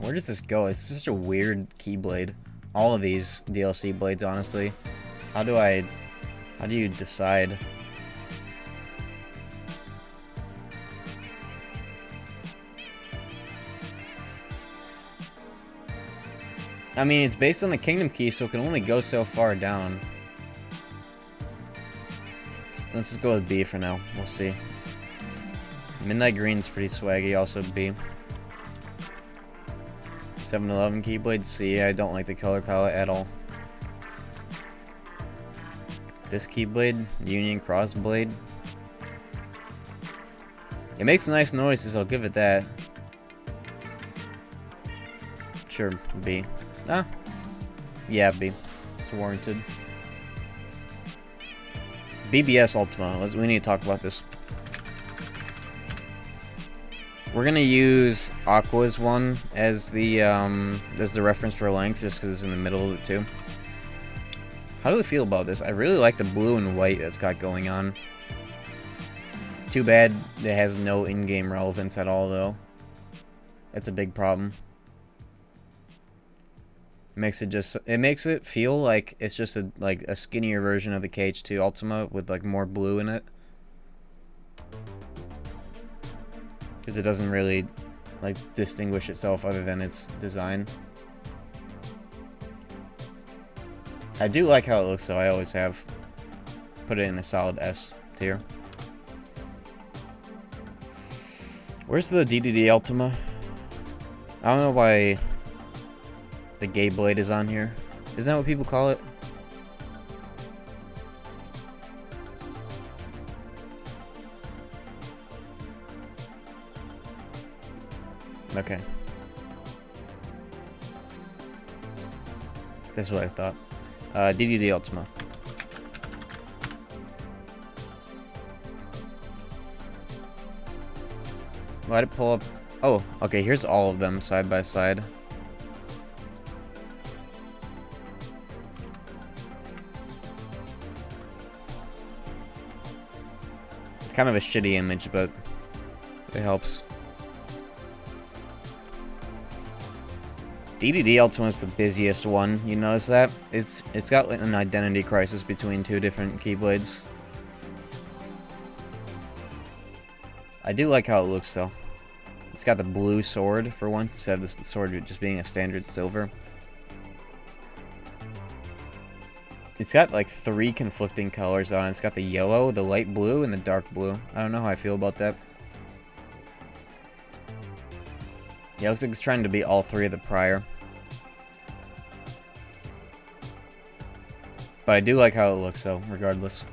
Where does this go? It's such a weird Keyblade. All of these DLC blades, honestly. How do you decide? I mean, it's based on the Kingdom Key, so it can only go so far down. Let's just go with B for now. We'll see. Midnight Green's pretty swaggy, also B. 7-Eleven Keyblade C. I don't like the color palette at all. This Keyblade, Union Crossblade. It makes nice noises, I'll give it that. Sure, B. Ah. Yeah, B. It's warranted. BBS Ultima. We need to talk about this. We're gonna use Aqua's one as the reference for length, just because it's in the middle of it too. How do we feel about this? I really like the blue and white that's got going on. Too bad it has no in-game relevance at all, though. That's a big problem. It makes it feel like it's just a skinnier version of the KH2 Ultima with like more blue in it. Because it doesn't really like distinguish itself other than its design. I do like how it looks though, I always have. Put it in a solid S tier. Where's the DDD Ultima? I don't know why the gay blade is on here. Isn't that what people call it? Okay. That's what I thought. DDD Ultima. Why'd it pull up? Oh, okay, here's all of them side by side. It's kind of a shitty image, but it helps. DDD Ultima is the busiest one. You notice that? It's got an identity crisis between two different Keyblades. I do like how it looks though. It's got the blue sword for once instead of the sword just being a standard silver. It's got like 3 conflicting colors on it. It's got the yellow, the light blue, and the dark blue. I don't know how I feel about that. Yeah, it looks like it's trying to be all 3 of the prior. But I do like how it looks though, regardless.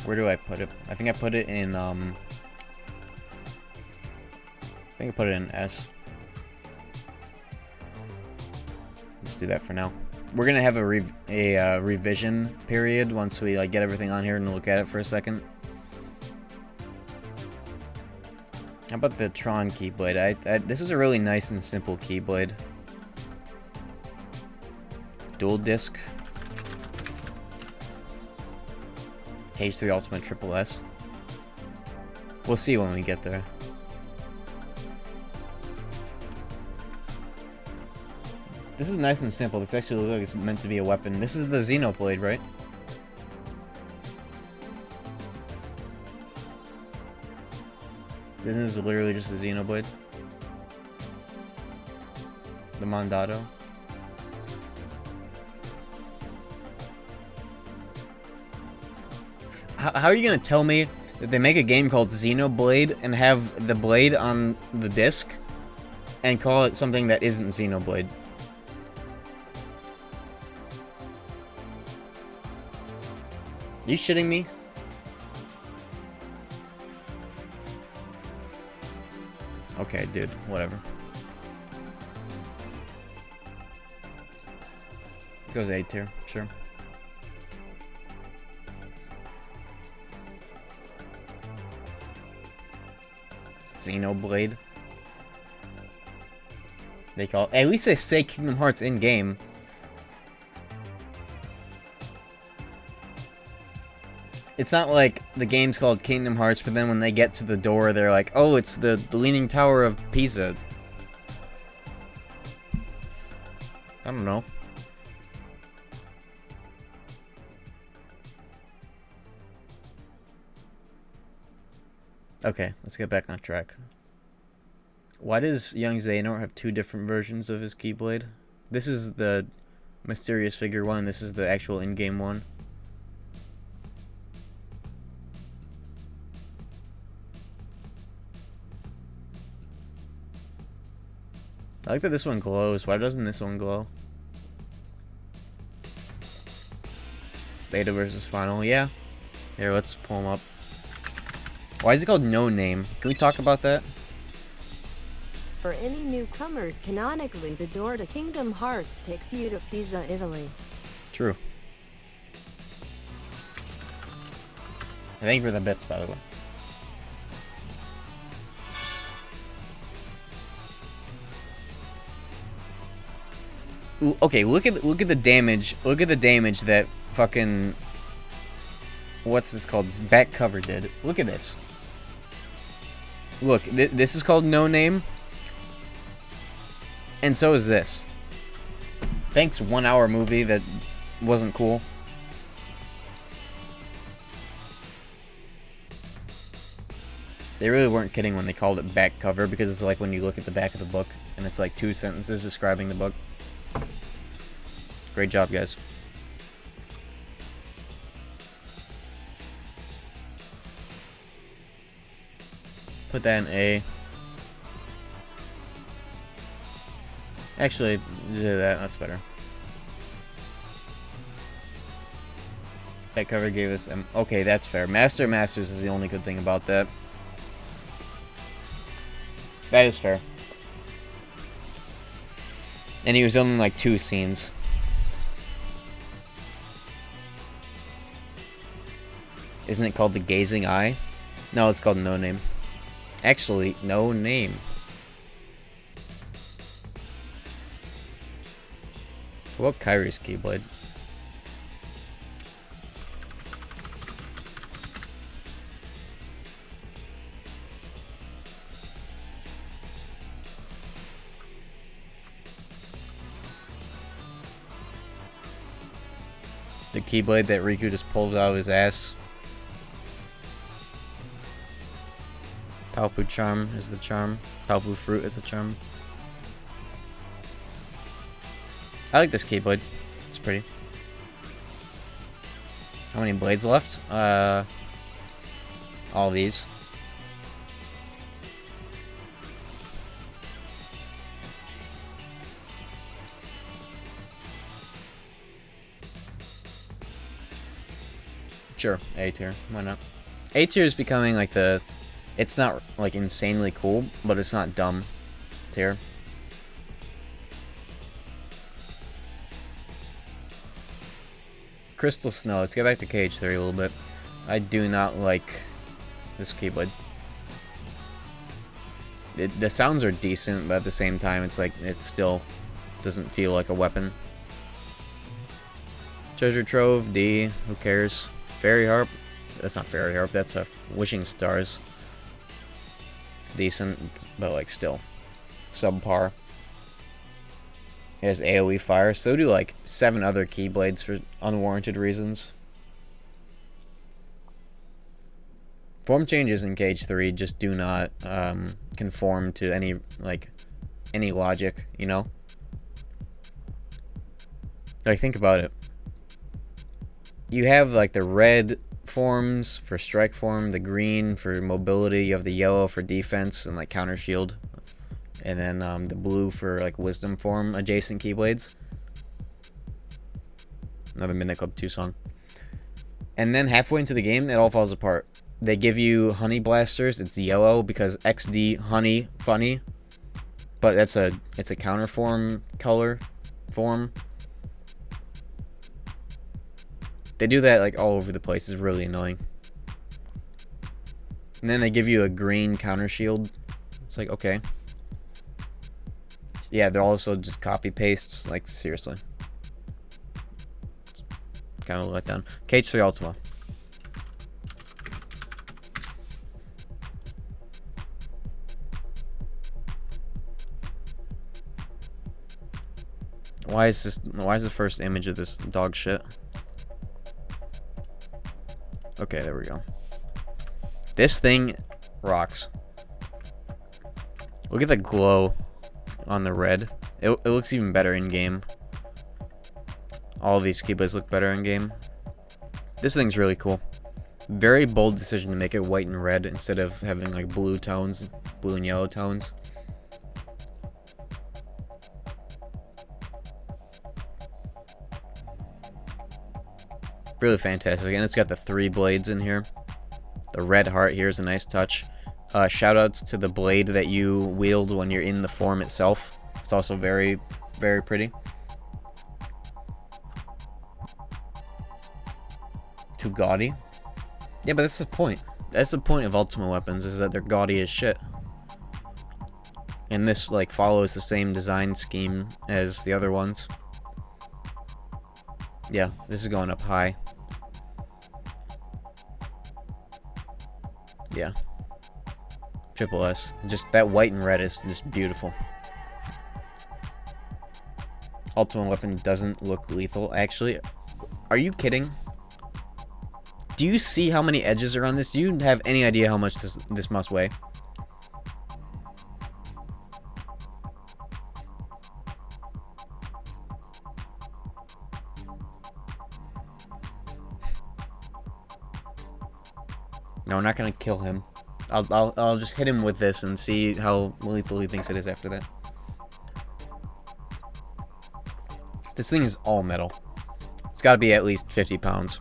Where do I put it? I think I put it in, I think I put it in S. Let's do that for now. We're gonna have a revision period once we like get everything on here and look at it for a second. How about the Tron Keyblade? This is a really nice and simple Keyblade. Dual disc. KH3 Ultimate Triple S. We'll see when we get there. This is nice and simple. This actually looks like it's meant to be a weapon. This is the Xenoblade, right? This is literally just a Xenoblade. The Mandato. How are you gonna tell me that they make a game called Xenoblade and have the blade on the disc and call it something that isn't Xenoblade? You shitting me? Okay, dude, whatever. Goes A tier, sure. Xenoblade. They call it. At least they say Kingdom Hearts in game. It's not like the game's called Kingdom Hearts, but then when they get to the door, they're like, oh, it's the Leaning Tower of Pisa. I don't know. Okay, let's get back on track. Why does young Xehanort have 2 different versions of his Keyblade? This is the mysterious figure one, and this is the actual in-game one. I like that this one glows. Why doesn't this one glow? Beta versus final. Yeah. Here, let's pull them up. Why is it called No Name? Can we talk about that? For any newcomers, canonically, the door to Kingdom Hearts takes you to Pisa, Italy. True. Thank you for the bits, by the way. Ooh, okay, look at the damage. Look at the damage that fucking what's this called? This back cover did. Look at this. Look, this is called No Name, and so is this. Thanks, 1 hour movie that wasn't cool. They really weren't kidding when they called it back cover, because it's like when you look at the back of the book and it's like 2 sentences describing the book. Great job, guys. Put that in A. Actually, do that. That's better. That cover gave us... okay, that's fair. Master of Masters is the only good thing about that. That is fair. And he was only like 2 scenes. Isn't it called The Gazing Eye? No, it's called No Name. Actually, No Name. What Kyrie's Keyblade? The Keyblade that Riku just pulled out of his ass. Palpu Charm is the charm. Palpu Fruit is the charm. I like this Keyblade. It's pretty. How many blades left? All these. Sure, A tier. Why not? A tier is becoming like the... it's not like insanely cool, but it's not dumb tier. Crystal Snow. Let's get back to KH3 a little bit. I do not like this Keyblade. The sounds are decent, but at the same time, it's like it still doesn't feel like a weapon. Treasure Trove, D. Who cares? Fairy Harp. That's not Fairy Harp. That's a Wishing Stars. It's decent, but like still subpar. It has AoE fire. So do like 7 other Keyblades for unwarranted reasons. Form changes in KH3 just do not conform to any logic, you know? Like, think about it. You have like the red forms for strike form, the green for mobility, you have the yellow for defense and like counter shield, and then the blue for like wisdom form adjacent Keyblades. Another Midnight Club 2 song. And then halfway into the game, it all falls apart. They give you honey blasters. It's yellow because XD honey funny, but it's a counter form color form. They do that like all over the place. It's really annoying. And then they give you a green counter shield. It's like, okay. Yeah, they're also just copy pastes. Like, seriously. Kind of a letdown. KH3 Ultima. Why is the first image of this dog shit? Okay, there we go. This thing rocks. Look at the glow on the red. It looks even better in game. All of these Keyblades look better in game. This thing's really cool. Very bold decision to make it white and red instead of having like blue tones, blue and yellow tones. Really fantastic. And it's got the 3 blades in here. The red heart here is a nice touch. Shoutouts to the blade that you wield when you're in the form itself. It's also very, very pretty. Too gaudy. Yeah, but that's the point. That's the point of Ultimate weapons, is that they're gaudy as shit. And this, like, follows the same design scheme as the other ones. Yeah, this is going up high. Yeah. Triple S. Just that white and red is just beautiful. Ultimate weapon doesn't look lethal. Actually, are you kidding? Do you see how many edges are on this? Do you have any idea how much this must weigh? No, we're not gonna kill him. I'll just hit him with this and see how lethal he thinks it is after that. This thing is all metal. It's got to be at least 50 pounds.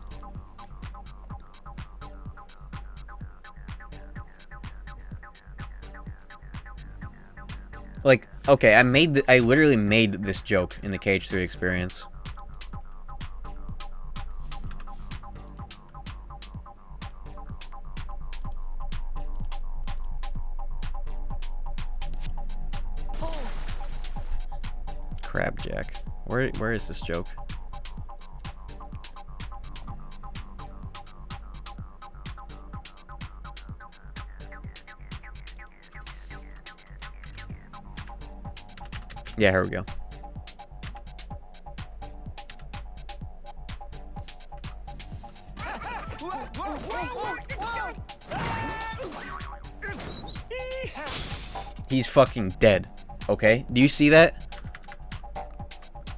Like, okay, I literally made this joke in the Cage 3 experience. Crabjack. Where is this joke? Yeah, here we go. He's fucking dead. Okay? Do you see that?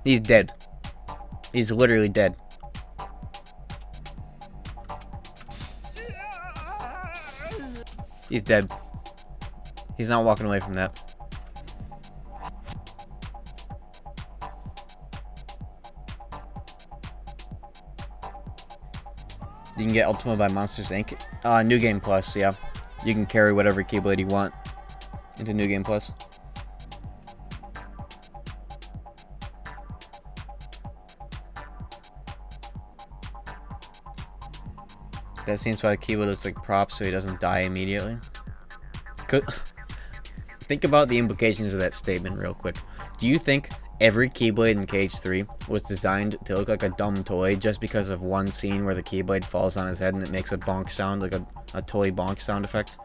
He's dead. He's literally dead. He's dead. He's not walking away from that. You can get Ultima by Monsters Inc. New Game Plus, yeah. You can carry whatever Keyblade you want into New Game Plus. That seems why the Keyblade looks like props so he doesn't die immediately. Think about the implications of that statement real quick. Do you think every Keyblade in Cage 3 was designed to look like a dumb toy just because of one scene where the Keyblade falls on his head and it makes a bonk sound, like a toy bonk sound effect?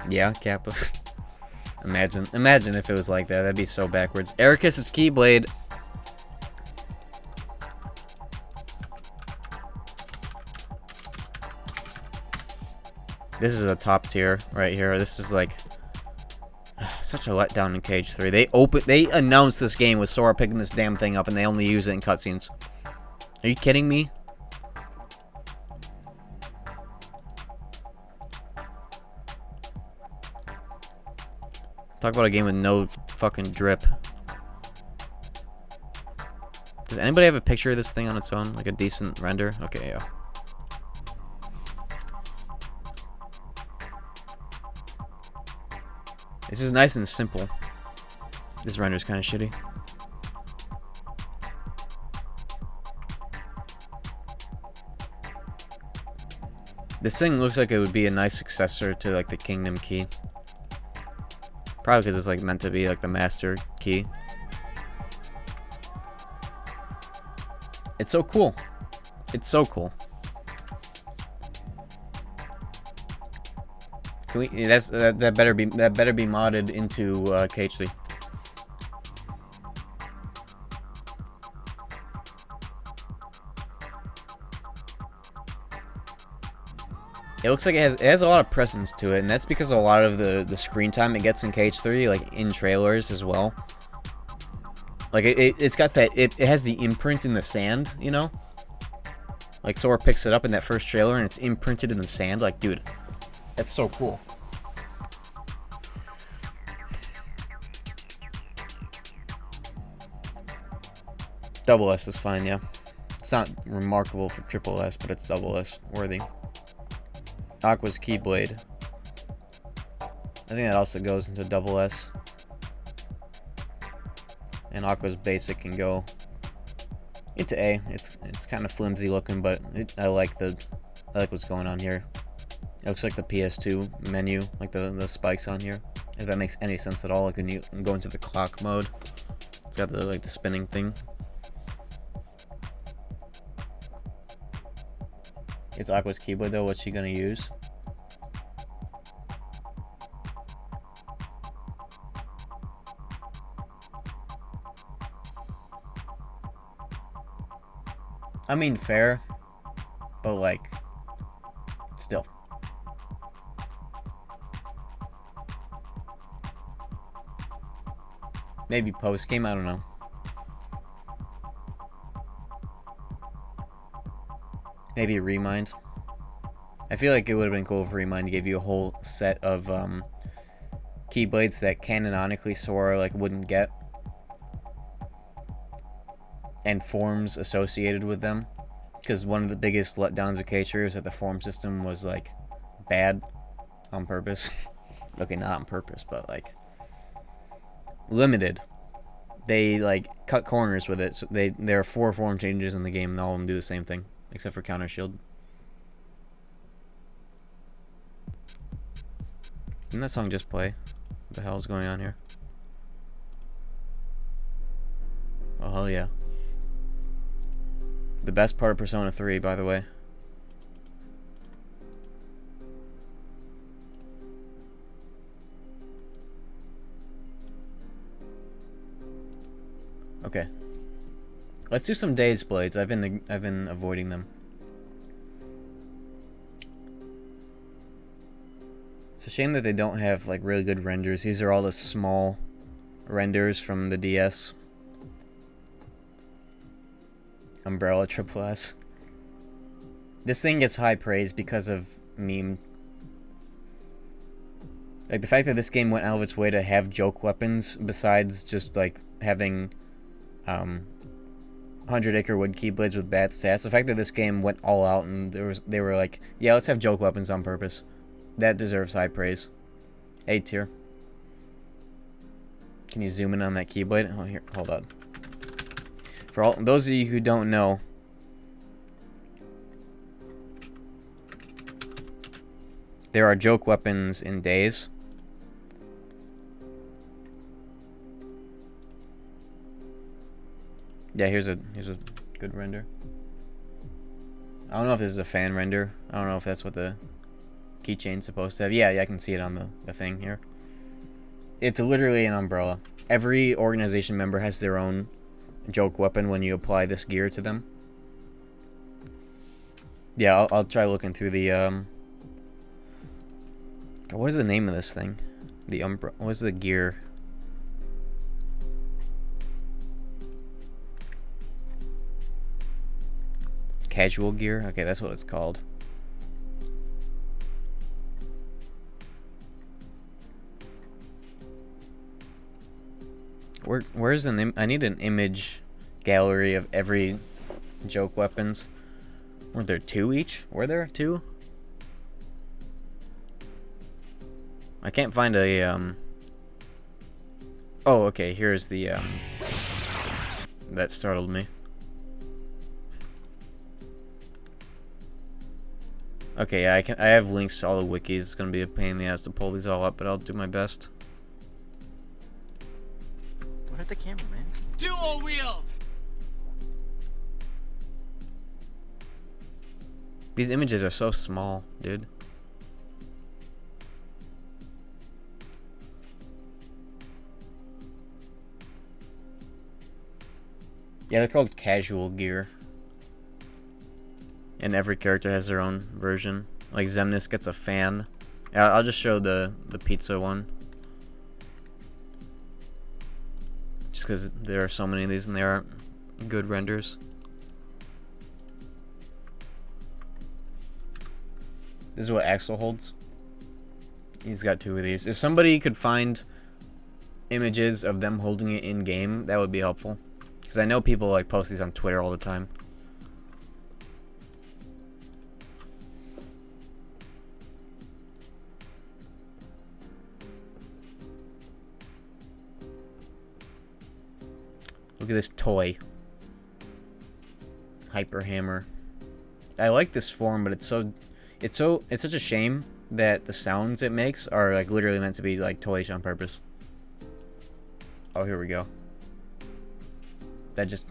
Yeah, Kappa. Imagine if it was like that. That'd be so backwards. Ericus's Keyblade. This is a top tier right here. This is like such a letdown in Cage 3. They announced this game with Sora picking this damn thing up and they only use it in cutscenes. Are you kidding me? Talk about a game with no fucking drip. Does anybody have a picture of this thing on its own? Like a decent render? Okay, yeah. This is nice and simple. This render's kind of shitty. This thing looks like it would be a nice successor to like the Kingdom Key. Probably because it's like meant to be like the master key. It's so cool. It's so cool. Can we? That better be modded into KH3. It looks like it has a lot of presence to it, and that's because a lot of the screen time it gets in KH3, like in trailers as well. Like it's got that it has the imprint in the sand, you know? Like Sora picks it up in that first trailer and it's imprinted in the sand. Like, dude, that's so cool. Double S is fine, yeah. It's not remarkable for triple S, but it's double S worthy. Aqua's Keyblade. I think that also goes into double S. And Aqua's basic can go into A. It's kind of flimsy looking, but I like what's going on here. It looks like the PS2 menu, like the spikes on here. If that makes any sense at all, like when you go into the clock mode, it's got the the spinning thing. It's Aqua's Keyblade though. What's she gonna use? I mean, fair, but like, still. Maybe post game, I don't know. Maybe Remind. I feel like it would have been cool if Remind gave you a whole set of Keyblades that canonically Sora like wouldn't get, and forms associated with them. Because one of the biggest letdowns of K-Tree is that the form system was like bad on purpose. Okay, not on purpose, but like limited. They like cut corners with it. So there are 4 form changes in the game, and all of them do the same thing, except for Counter Shield. Didn't that song just play? What the hell is going on here? Oh hell yeah! The best part of Persona 3, by the way. Okay. Let's do some Days Blades. I've been avoiding them. It's a shame that they don't have like really good renders. These are all the small renders from the DS. Umbrella Triple S. This thing gets high praise because of meme. Like the fact that this game went out of its way to have joke weapons besides just like having 100 Acre Wood Keyblades with bad stats. The fact that this game went all out and they were like, yeah, let's have joke weapons on purpose. That deserves high praise. A tier. Can you zoom in on that Keyblade? Oh, here, hold on. For all those of you who don't know, there are joke weapons in Days. Yeah, here's a good render. I don't know if this is a fan render. I don't know if that's what the keychain's supposed to have. Yeah, I can see it on the thing here. It's literally an umbrella. Every organization member has their own joke weapon when you apply this gear to them. Yeah, I'll try looking through the God, what is the name of this thing? The umbrella. What is the gear? Casual gear? Okay, that's what it's called. Where's an I need an image gallery of every joke weapons. Were there 2 each? Were there 2? I can't find a Oh, okay, here's the that startled me. Okay, yeah, I have links to all the wikis. It's gonna be a pain in the ass to pull these all up, but I'll do my best. What at the camera, man? Dual wield! These images are so small, dude. Yeah, they're called casual gear. And every character has their own version. Like Xemnas gets a fan. I'll just show the pizza one. Just because there are so many of these and they aren't good renders. This is what Axel holds. He's got 2 of these. If somebody could find images of them holding it in game, that would be helpful. Because I know people like post these on Twitter all the time. Look at this toy. Hyper hammer. I like this form, but it's such a shame that the sounds it makes are like literally meant to be like toys on purpose. Oh, here we go. That just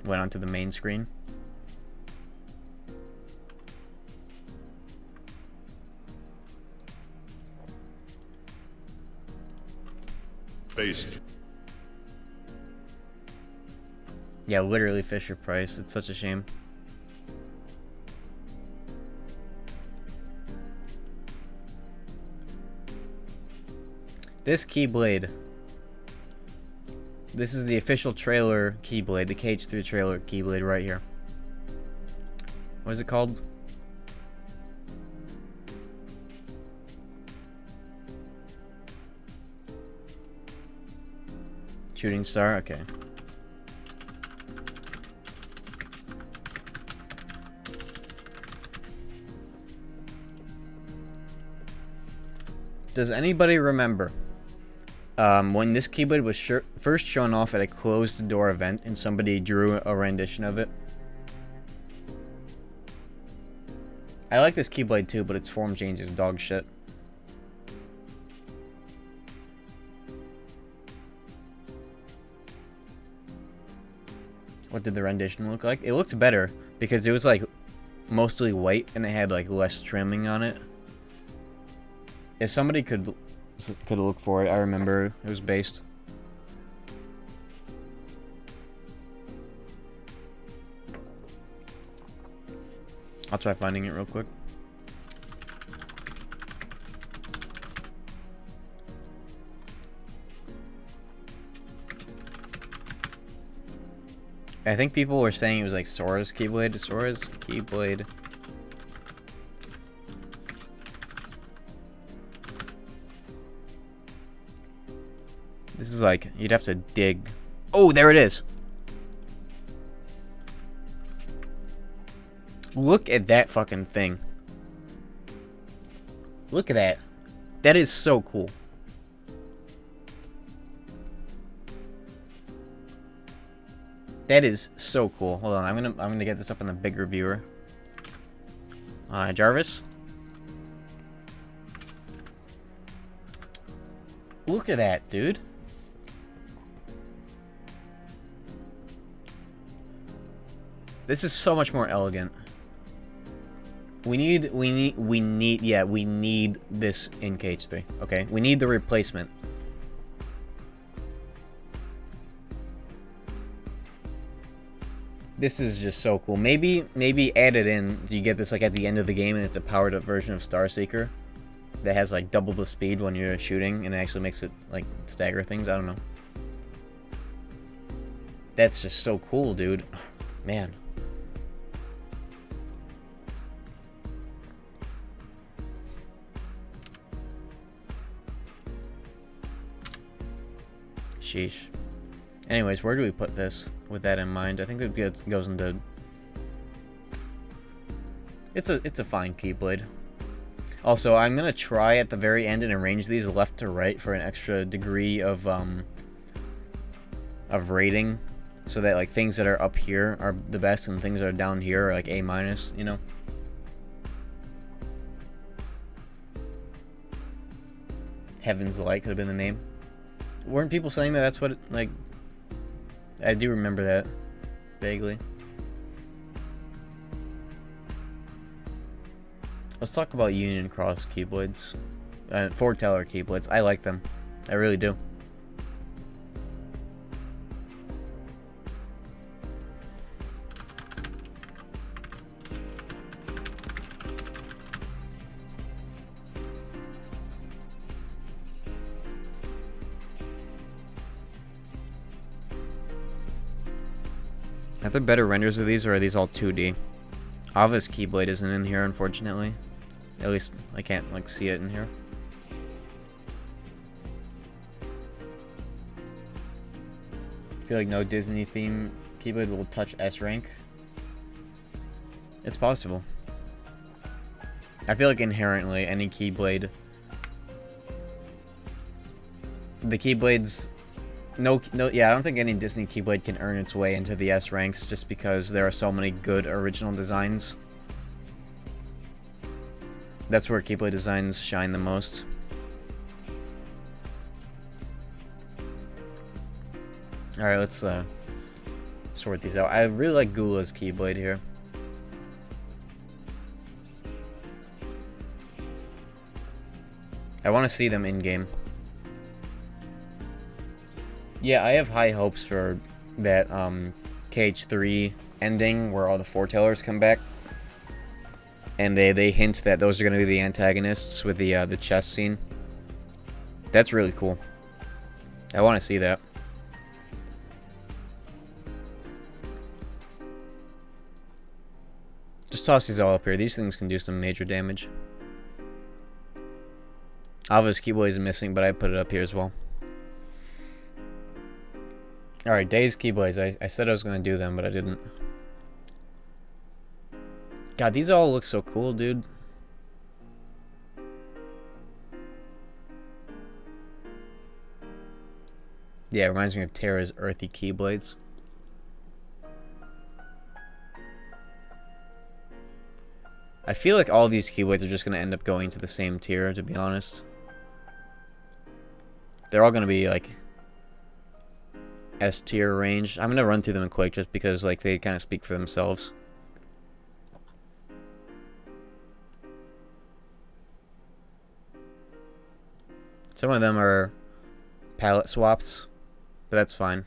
went onto the main screen. Based. Yeah, literally Fisher Price. It's such a shame. This Keyblade. This is the official trailer Keyblade, the KH3 trailer Keyblade right here. What is it called? Shooting Star? Okay. Does anybody remember when this Keyblade was first shown off at a closed-door event and somebody drew a rendition of it? I like this Keyblade too, but its form change is dog shit. What did the rendition look like? It looked better because it was like mostly white and it had like less trimming on it. If somebody could look for it, I remember it was based. I'll try finding it real quick. I think people were saying it was like Sora's Keyblade. Sora's Keyblade. This is like, you'd have to dig. Oh, there it is. Look at that fucking thing. Look at that. That is so cool. That is so cool. Hold on, I'm gonna get this up in the bigger viewer. Jarvis. Look at that, dude. This is so much more elegant. We need this in KH3, okay? We need the replacement. This is just so cool. Maybe add it in. You get this like at the end of the game and it's a powered up version of Starseeker that has like double the speed when you're shooting and it actually makes it like stagger things. I don't know. That's just so cool, dude. Man. Sheesh. Anyways, where do we put this with that in mind? I think it goes into... It's a fine Keyblade. Also, I'm gonna try at the very end and arrange these left to right for an extra degree of rating, so that like things that are up here are the best and things that are down here are like A minus, you know. Heaven's Light could have been the name. Weren't people saying that that's what it, like... I do remember that vaguely. Let's talk about Union Cross Keyblades. Foreteller Keyblades. I like them. I really do. Are there better renders of these, or are these all 2D? Ava's Keyblade isn't in here, unfortunately. At least I can't like see it in here. I feel like no Disney theme Keyblade will touch S rank. It's possible. I feel like inherently any Keyblade, the Keyblades Yeah, I don't think any Disney Keyblade can earn its way into the S ranks just because there are so many good original designs. That's where Keyblade designs shine the most. Alright, let's sort these out. I really like Gula's Keyblade here. I want to see them in-game. Yeah, I have high hopes for that KH3 ending where all the foretellers come back. And they hint that those are going to be the antagonists with the chess scene. That's really cool. I want to see that. Just toss these all up here. These things can do some major damage. Ava's Keyblade is missing, but I put it up here as well. Alright, Days Keyblades. I said I was going to do them, but I didn't. God, these all look so cool, dude. Yeah, it reminds me of Terra's Earthy Keyblades. I feel like all these Keyblades are just going to end up going to the same tier, to be honest. They're all going to be, like, S tier range. I'm going to run through them quick just because, like, they kind of speak for themselves. Some of them are palette swaps, but that's fine.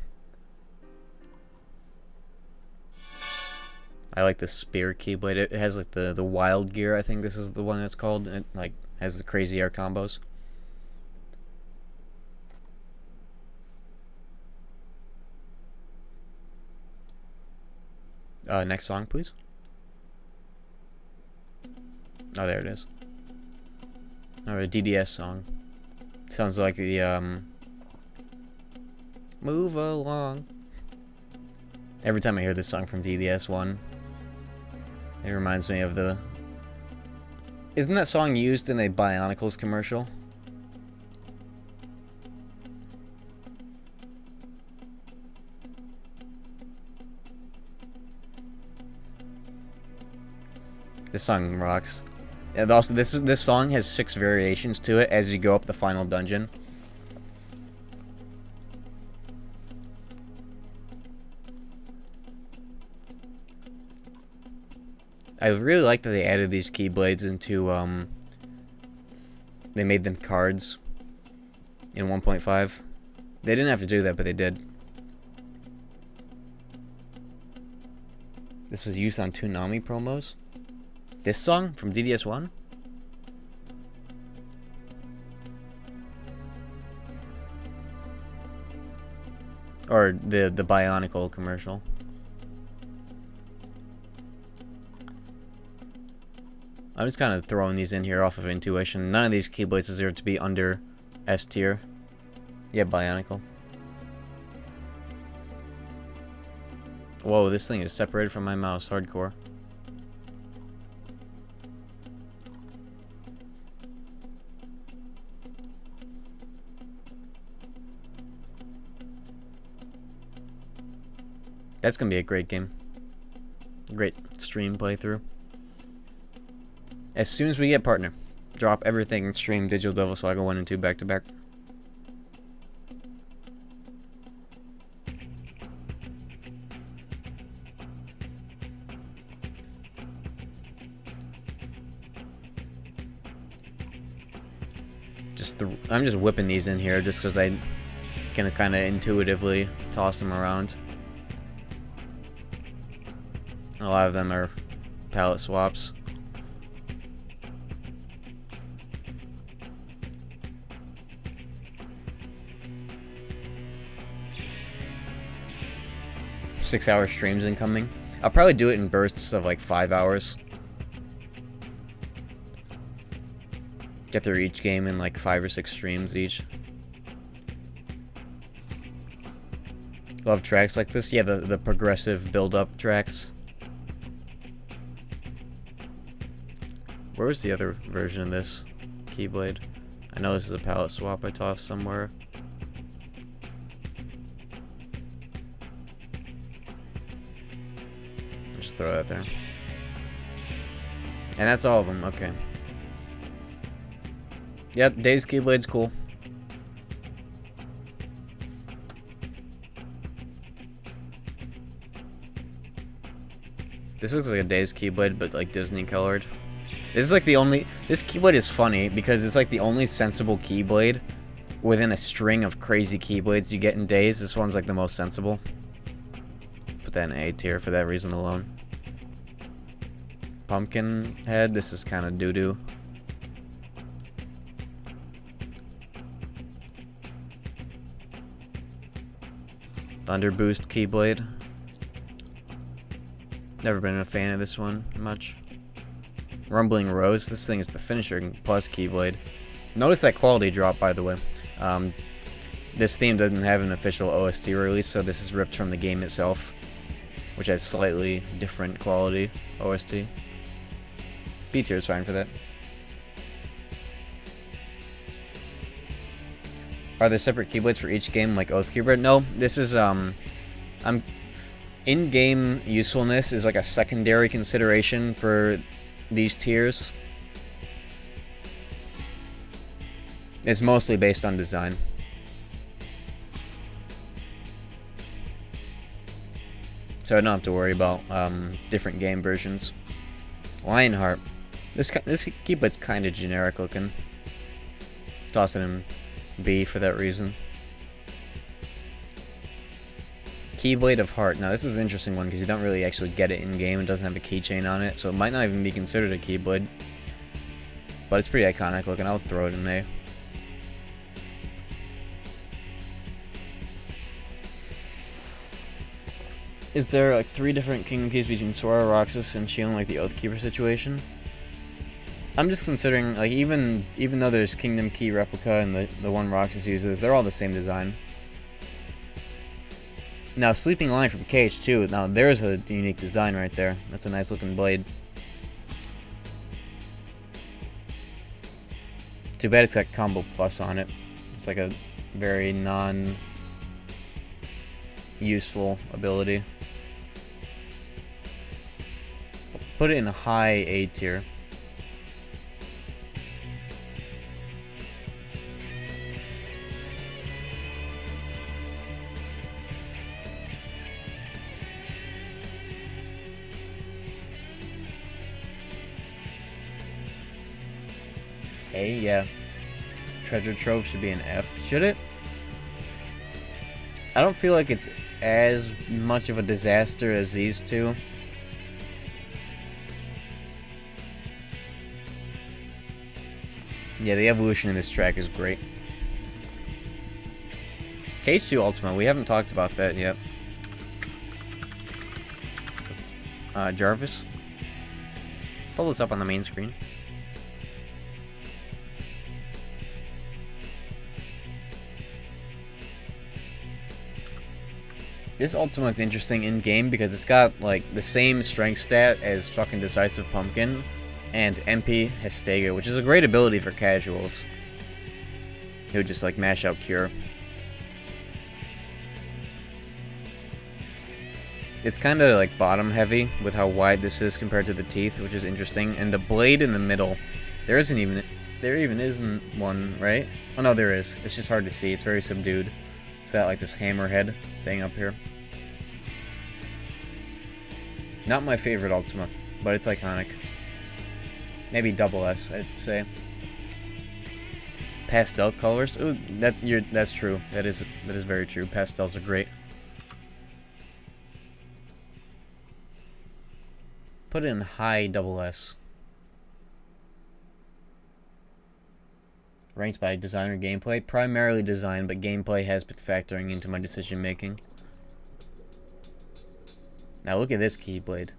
I like the Spear Keyblade. It has like the Wild Gear, I think this is the one that's called. It like has the crazy air combos. Next song, please. Oh, there it is. Or a DDS song. Sounds like the Move Along. Every time I hear this song from DDS 1, it reminds me of the... Isn't that song used in a Bionicles commercial? This song rocks. And also, this song has 6 variations to it as you go up the final dungeon. I really like that they added these Keyblades into, they made them cards in 1.5. They didn't have to do that, but they did. This was used on 2 Nami promos. This song from DDS1? Or the Bionicle commercial. I'm just kind of throwing these in here off of intuition. None of these Keyblades deserve to be under S tier. Yeah, Bionicle. Whoa, this thing is separated from my mouse. Hardcore. That's gonna be a great game. Great stream playthrough. As soon as we get partner, drop everything and stream Digital Devil Saga 1 and 2 back to back. I'm just whipping these in here just because I can kind of intuitively toss them around. A lot of them are palette swaps. Six-hour streams incoming. I'll probably do it in bursts of like 5 hours. Get through each game in like 5 or 6 streams each. Love tracks like this. Yeah, the progressive build-up tracks. Where was the other version of this Keyblade? I know this is a palette swap I tossed somewhere. Just throw that there. And that's all of them. Okay. Yep, Days Keyblade's cool. This looks like a Days Keyblade, but like Disney colored. This is like the only... This Keyblade is funny because it's like the only sensible Keyblade within a string of crazy Keyblades you get in Days. This one's like the most sensible. Put that in A tier for that reason alone. Pumpkin head, this is kind of doo-doo. Thunder Boost Keyblade. Never been a fan of this one much. Rumbling Rose, this thing is the finisher plus Keyblade. Notice that quality drop, by the way. This theme doesn't have an official OST release, so this is ripped from the game itself, which has slightly different quality OST. B tier is fine for that. Are there separate Keyblades for each game like Oath Keeper? No, this is in-game usefulness is like a secondary consideration for these tiers. It's mostly based on design. So I don't have to worry about different game versions. Lionheart. This Keyblade's kind of generic looking. Toss it in B for that reason. Keyblade of Heart. Now this is an interesting one because you don't really actually get it in game. It doesn't have a keychain on it, so it might not even be considered a Keyblade. But it's pretty iconic looking. I'll throw it in A. Is there like 3 different Kingdom Keys between Sora, Roxas, and Shion, like the Oathkeeper situation? I'm just considering, like, even though there's Kingdom Key replica and the one Roxas uses, they're all the same design. Now, Sleeping Lion from KH2, now there's a unique design right there. That's a nice looking blade. Too bad it's got Combo Plus on it. It's like a very non-useful ability. Put it in a high A tier. A, yeah. Treasure Trove should be an F. Should it? I don't feel like it's as much of a disaster as these two. Yeah, the evolution in this track is great. KH2 Ultima, we haven't talked about that yet. Jarvis. Pull this up on the main screen. This Ultima is interesting in-game because it's got, like, the same strength stat as fucking Decisive Pumpkin and MP Hestega, which is a great ability for casuals who just, like, mash out Cure. It's kind of, like, bottom-heavy with how wide this is compared to the teeth, which is interesting. And the blade in the middle, there even isn't one, right? Oh, no, there is. It's just hard to see. It's very subdued. It's got, like, this hammerhead thing up here. Not my favorite Ultima, but it's iconic. Maybe double S, I'd say. Pastel colors? Ooh, that's true. That is very true. Pastels are great. Put it in high double S. Ranked by design or gameplay? Primarily design, but gameplay has been factoring into my decision making. Now look at this Keyblade.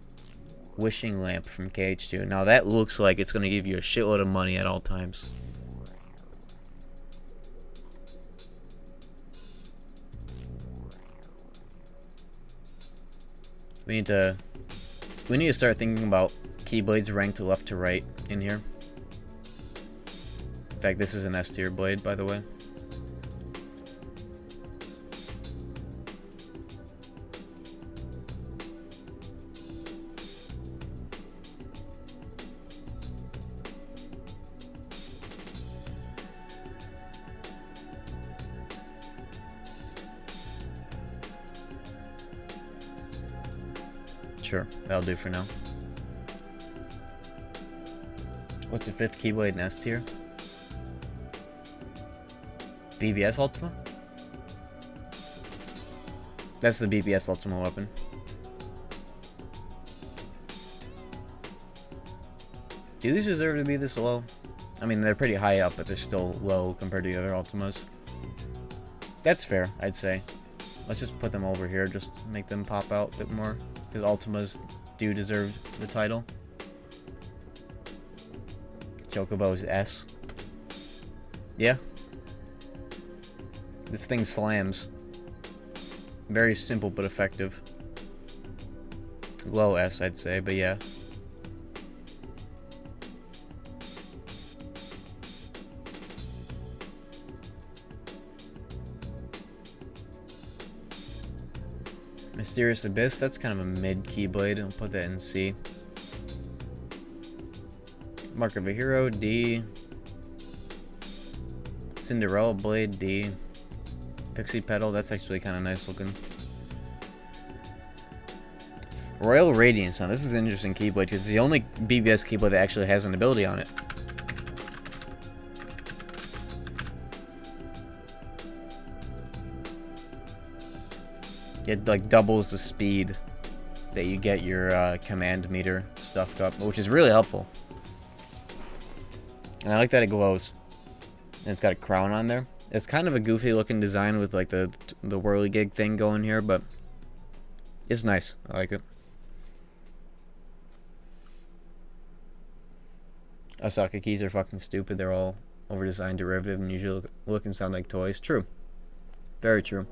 Wishing Lamp from KH2. Now that looks like it's going to give you a shitload of money at all times. We need to start thinking about Keyblades ranked left to right in here. In fact, this is an S tier blade, by the way. Sure, that'll do for now. What's the 5th Keyblade in S tier? BBS Ultima? That's the BBS Ultima weapon. Do these deserve to be this low? I mean, they're pretty high up, but they're still low compared to the other Ultimas. That's fair, I'd say. Let's just put them over here, just to make them pop out a bit more. Because Ultimas do deserve the title. Chocobo's S. Yeah. This thing slams. Very simple but effective. Low S, I'd say, but yeah. Mysterious Abyss, that's kind of a mid Keyblade. I'll put that in C. Mark of a Hero, D. Cinderella Blade, D. Pixie Petal, that's actually kind of nice looking. Royal Radiance, now this is an interesting Keyblade because it's the only BBS Keyblade that actually has an ability on it. It like doubles the speed that you get your command meter stuffed up, which is really helpful. And I like that it glows. And it's got a crown on there. It's kind of a goofy looking design with like the whirligig thing going here, but it's nice. I like it. Osaka keys are fucking stupid. They're all over-designed derivative and usually look and sound like toys. True. Very true.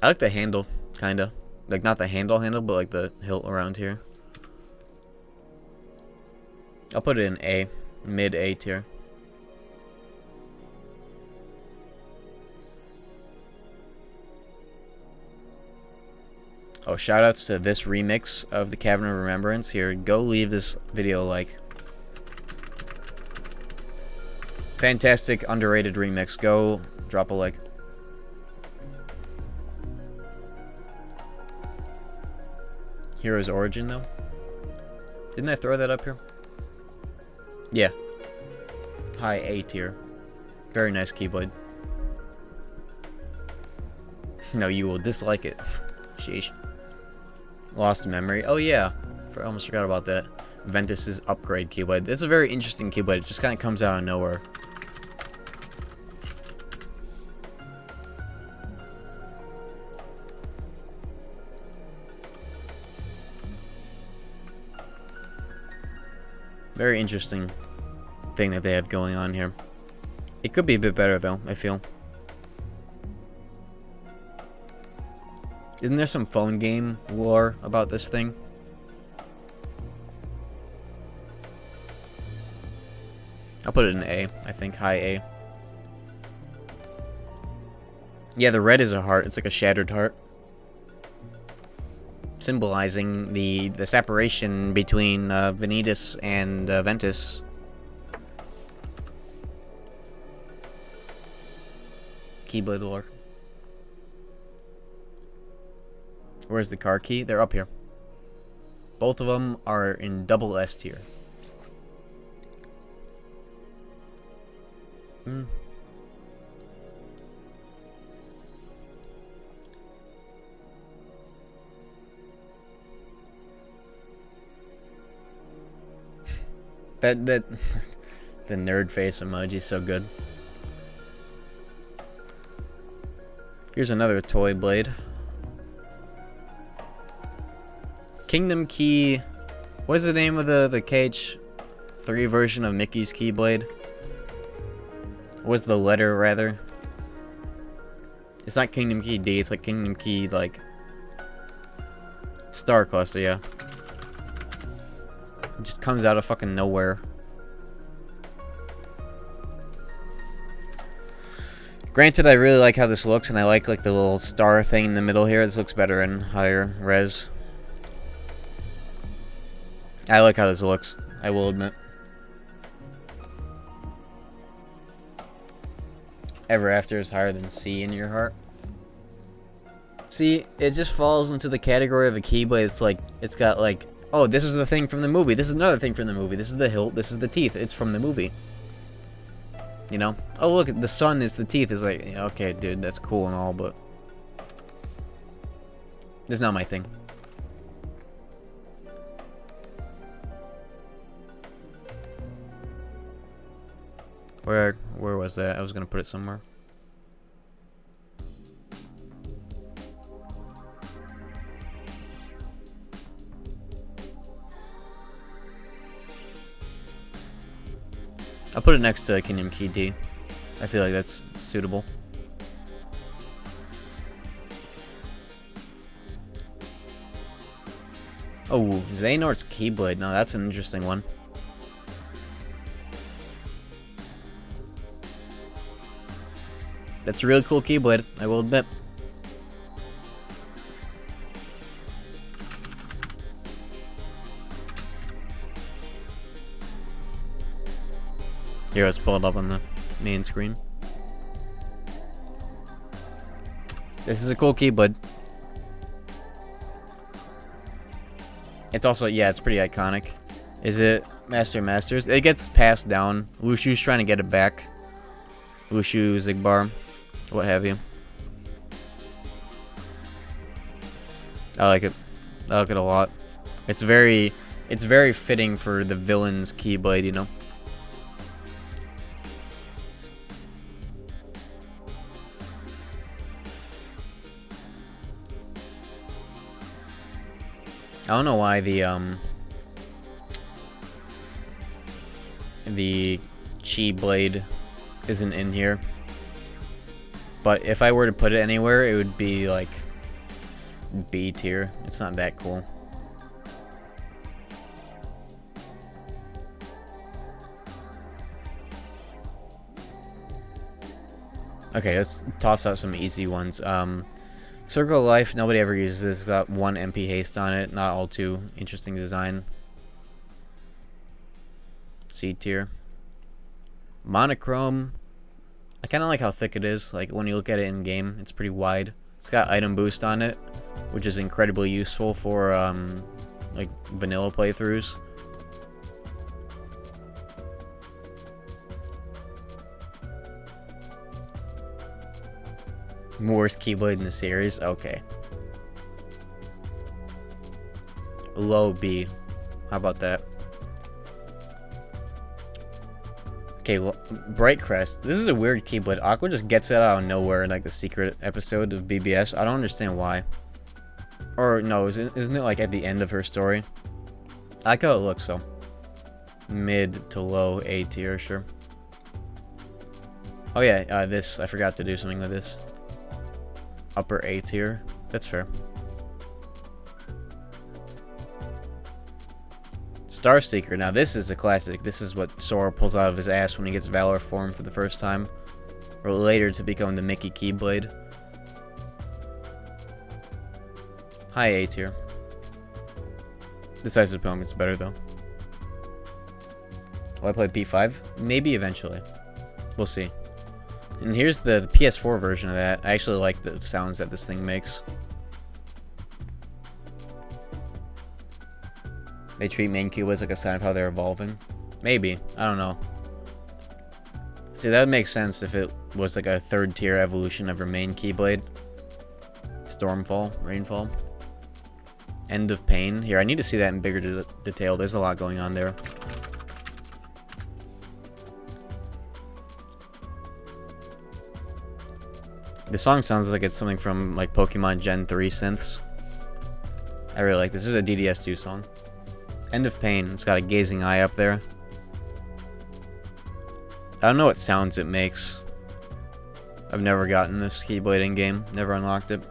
I like the handle, kinda. Like, not the handle, but like the hilt around here. I'll put it in A. Mid-A tier. Oh, shoutouts to this remix of the Cavern of Remembrance. Here, go leave this video a like. Fantastic, underrated remix. Go drop a like. Hero's Origin, though. Didn't I throw that up here? Yeah. High A tier. Very nice Keyblade. No, you will dislike it. Sheesh. Lost Memory. Oh, yeah. I almost forgot about that. Ventus's upgrade Keyblade. It's a very interesting Keyblade. It just kind of comes out of nowhere. Very interesting thing that they have going on here. It could be a bit better, though, I feel. Isn't there some phone game lore about this thing? I'll put it in A, I think. High A. Yeah, the red is a heart. It's like a shattered heart. Symbolizing the separation between Vanitas and Ventus. Keyblade lore. Where's the car key? They're up here. Both of them are in double S tier. That the nerd face emoji is so good. Here's another toy blade. Kingdom Key. What is the name of the KH3 version of Mickey's Keyblade? What's the letter, rather? It's not Kingdom Key D, it's like Kingdom Key, like... Star Cluster, yeah. It just comes out of fucking nowhere. Granted, I really like how this looks, and I like the little star thing in the middle here. This looks better in higher res. I like how this looks, I will admit. Ever After is higher than C in your heart. See, it just falls into the category of a Keyblade. It's like, it's got like, oh, this is the thing from the movie. This is another thing from the movie. This is the hilt. This is the teeth. It's from the movie. You know? Oh, look, the sun is the teeth. It's like, yeah, okay, dude, that's cool and all, but it's not my thing. Where was that? I was gonna put it somewhere. I'll put it next to Kingdom Key D. I feel like that's suitable. Oh, Xehanort's Keyblade. Now that's an interesting one. That's a really cool Keyblade, I will admit. Here, let's pull it up on the main screen. This is a cool Keyblade. It's also, yeah, it's pretty iconic. Is it Master of Masters? It gets passed down. Wushu's trying to get it back. Wushu, Zigbar, what have you. I like it. I like it a lot. It's very fitting for the villain's Keyblade, you know. I don't know why the Chi Blade isn't in here, but if I were to put it anywhere, it would be like B tier. It's not that cool. Okay, let's toss out some easy ones. Circle of Life, nobody ever uses this. It's got 1 MP haste on it. Not all too interesting design. C tier. Monochrome. I kind of like how thick it is. Like when you look at it in game, it's pretty wide. It's got item boost on it, which is incredibly useful for like vanilla playthroughs. Worst Keyblade in the series? Okay. Low B. How about that? Okay, Bright Crest. This is a weird Keyblade. Aqua just gets it out of nowhere in like the secret episode of BBS. I don't understand why. Or no, isn't it like at the end of her story? I like how it looks, so. Mid to low A tier, sure. Oh yeah, this. I forgot to do something with this. Upper A tier. That's fair. Starseeker. Now this is a classic. This is what Sora pulls out of his ass when he gets Valor form for the first time. Or later to become the Mickey Keyblade. High A tier. Decisive Opponent's better though. Will I play P5? Maybe eventually. We'll see. And here's the PS4 version of that. I actually like the sounds that this thing makes. They treat main Keyblades like a sign of how they're evolving. Maybe. I don't know. See, that would make sense if it was like a 3rd tier evolution of her main Keyblade. Stormfall, Rainfall. End of Pain. Here, I need to see that in bigger detail. There's a lot going on there. The song sounds like it's something from like Pokemon Gen 3 synths. I really like this. This is a DDS2 song. End of Pain. It's got a gazing eye up there. I don't know what sounds it makes. I've never gotten this Keyblade in game. Never unlocked it.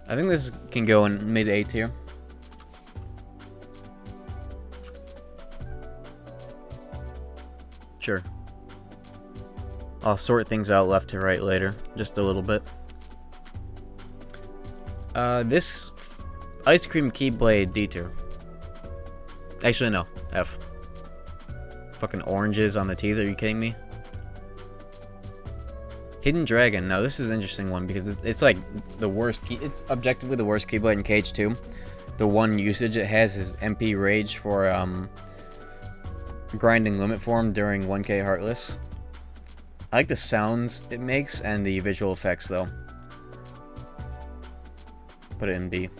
I think this can go in mid A tier. Sure. I'll sort things out left to right later, just a little bit. This Ice Cream Keyblade D tier. Actually, no. F. Fucking oranges on the teeth. Are you kidding me? Hidden Dragon. Now, this is an interesting one because it's like the worst key. It's objectively the worst Keyblade in Cage 2. The one usage it has is MP Rage for grinding limit form during 1K Heartless. I like the sounds it makes and the visual effects though. Put it in B.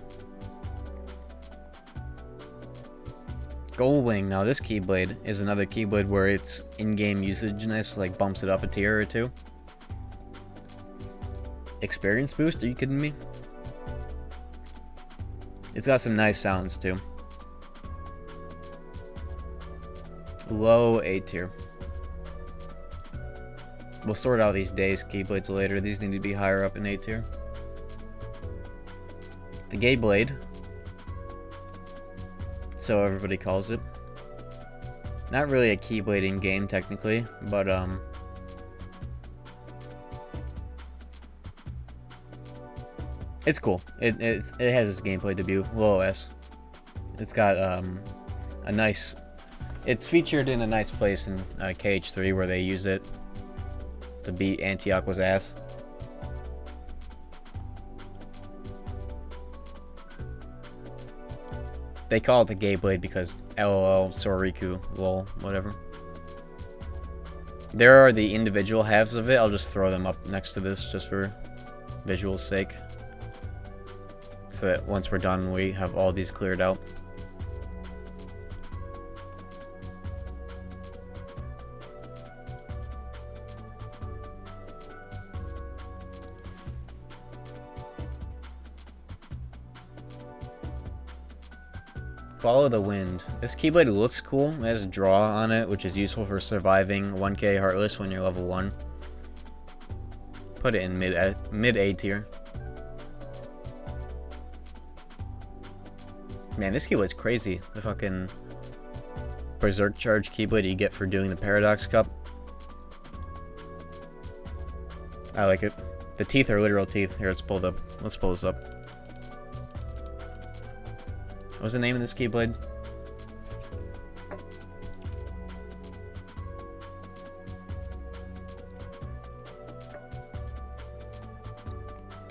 Goldwing. Now this Keyblade is another Keyblade where its in-game usageness like bumps it up a tier or two. Experience boost? Are you kidding me? It's got some nice sounds too. Low A tier. We'll sort out these days Keyblades later. These need to be higher up in A tier. The Gay Blade. So everybody calls it. Not really a Keyblade in game technically, but it's cool. It has its gameplay debut, low S. It's got a nice. It's featured in a nice place in Cage 3 where they use it to beat Antioqua's ass. They call it the Gay Blade because LOL, Soriku, lol, whatever. There are the individual halves of it. I'll just throw them up next to this just for visual's sake. So that once we're done, we have all these cleared out. Follow the Wind. This Keyblade looks cool. It has a draw on it, which is useful for surviving 1K Heartless when you're level 1. Put it in mid A tier. Man, this Keyblade's crazy. The fucking Berserk Charge Keyblade you get for doing the Paradox Cup. I like it. The teeth are literal teeth. Here, let's pull this up. What's the name of this Keyblade?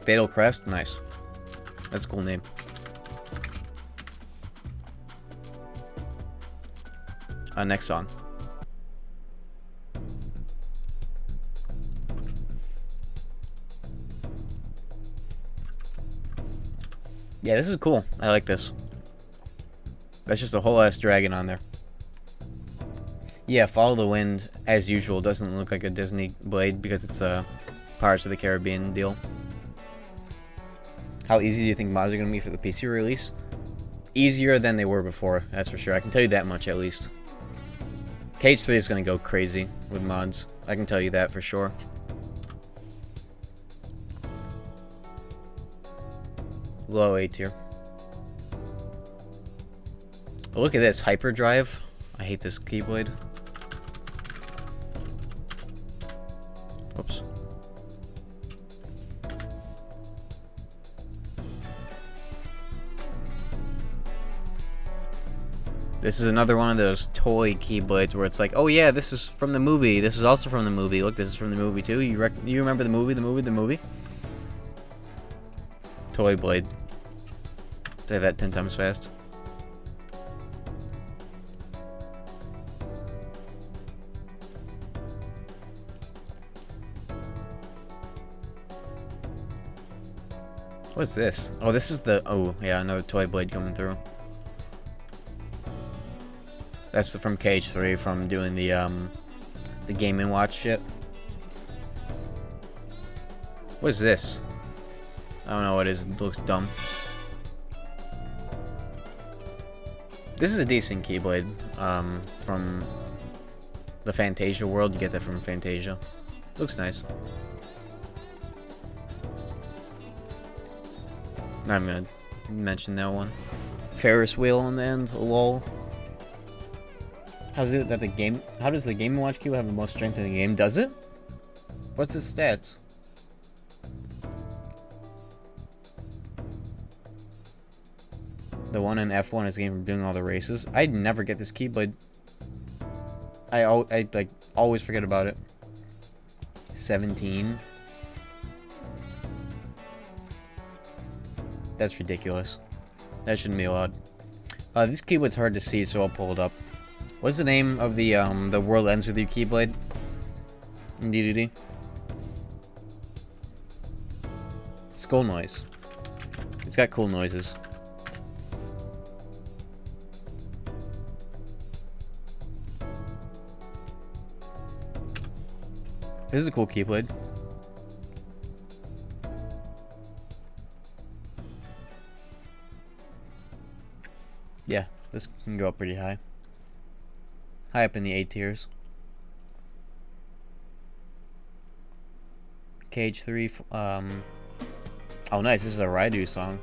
Fatal Crest? Nice. That's a cool name. Next song. Yeah, this is cool. I like this. That's just a whole ass dragon on there. Yeah, Follow the Wind, as usual, doesn't look like a Disney blade because it's a Pirates of the Caribbean deal. How easy do you think mods are going to be for the PC release? Easier than they were before, that's for sure. I can tell you that much at least. Cage 3 is going to go crazy with mods. I can tell you that for sure. Low A tier. Oh, look at this. Hyperdrive. I hate this Keyblade. Whoops. This is another one of those toy Keyblades where it's like, oh yeah, this is from the movie. This is also from the movie. Look, this is from the movie too. You remember the movie? Toy Blade. Say that 10 times fast. What's this? Oh, this is the... Oh, yeah, another Toy Blade coming through. That's from Cage 3, from doing the Game & Watch shit. What is this? I don't know what it is. It looks dumb. This is a decent Keyblade from the Fantasia world. You get that from Fantasia. Looks nice. I'm gonna mention that one. Ferris wheel on the end. Lol. How's it that the game? How does the Game & Watch Cube have the most strength in the game? Does it? What's its stats? The one in F1 is game from doing all the races. I'd never get this Keyblade. I like always forget about it. 17. That's ridiculous. That shouldn't be allowed. This Keyblade's hard to see, so I'll pull it up. What's the name of the World Ends With You Keyblade? In DDD? Skull noise. It's got cool noises. This is a cool Keyblade. Yeah, this can go up pretty high. High up in the A tiers. Cage 3, oh nice, this is a Raidu song.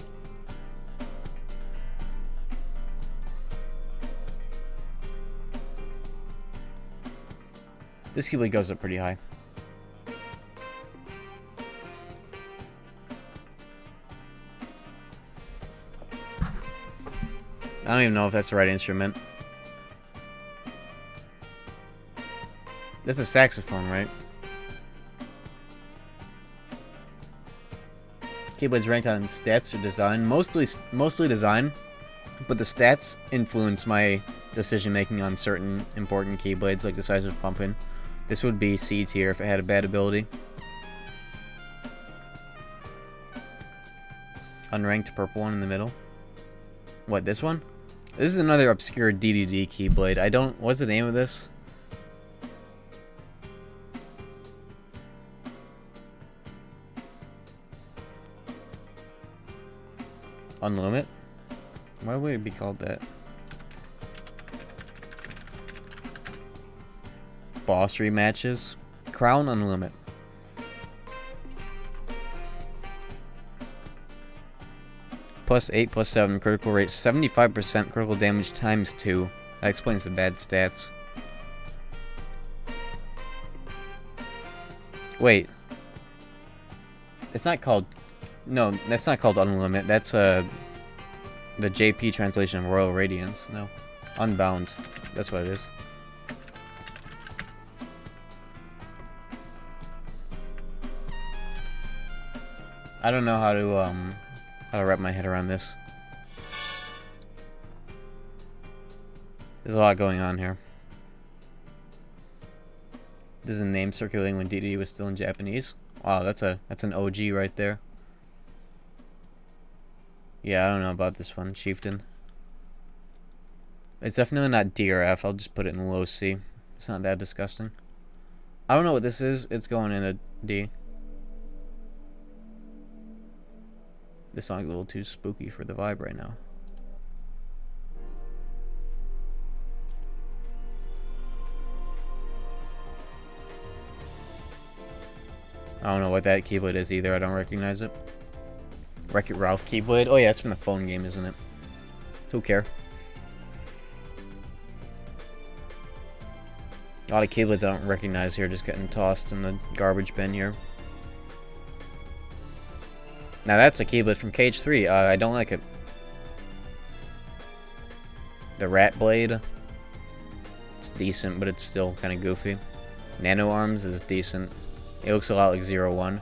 This Keyblade goes up pretty high. I don't even know if that's the right instrument. That's a saxophone, right? Keyblade's ranked on stats or design. Mostly design, but the stats influence my decision making on certain important Keyblades, like the size of pumpkin. This would be C tier if it had a bad ability. Unranked purple one in the middle. What, this one? This is another obscure DDD Keyblade. I don't... What's the name of this? Unlimit? Why would it be called that? Boss rematches. Crown Unlimit. +8, +7 critical rate, 75% critical damage times 2. That explains the bad stats. Wait. It's not called... No, that's not called Unlimit. That's the JP translation of Royal Radiance. No. Unbound. That's what it is. I don't know how to wrap my head around this. There's a lot going on here. There's a name circulating when DD was still in Japanese. Wow, that's an OG right there. Yeah, I don't know about this one, Chieftain. It's definitely not D or F. I'll just put it in low C. It's not that disgusting. I don't know what this is. It's going in a D. This song's a little too spooky for the vibe right now. I don't know what that Keyblade is either. I don't recognize it. Wreck-It Ralph Keyblade. Oh yeah, it's from the phone game, isn't it? Who cares? A lot of Keyblades I don't recognize here, just getting tossed in the garbage bin here. Now that's a Keyblade from Cage 3. I don't like it. The Rat Blade. It's decent, but it's still kind of goofy. Nano Arms is decent. It looks a lot like 01.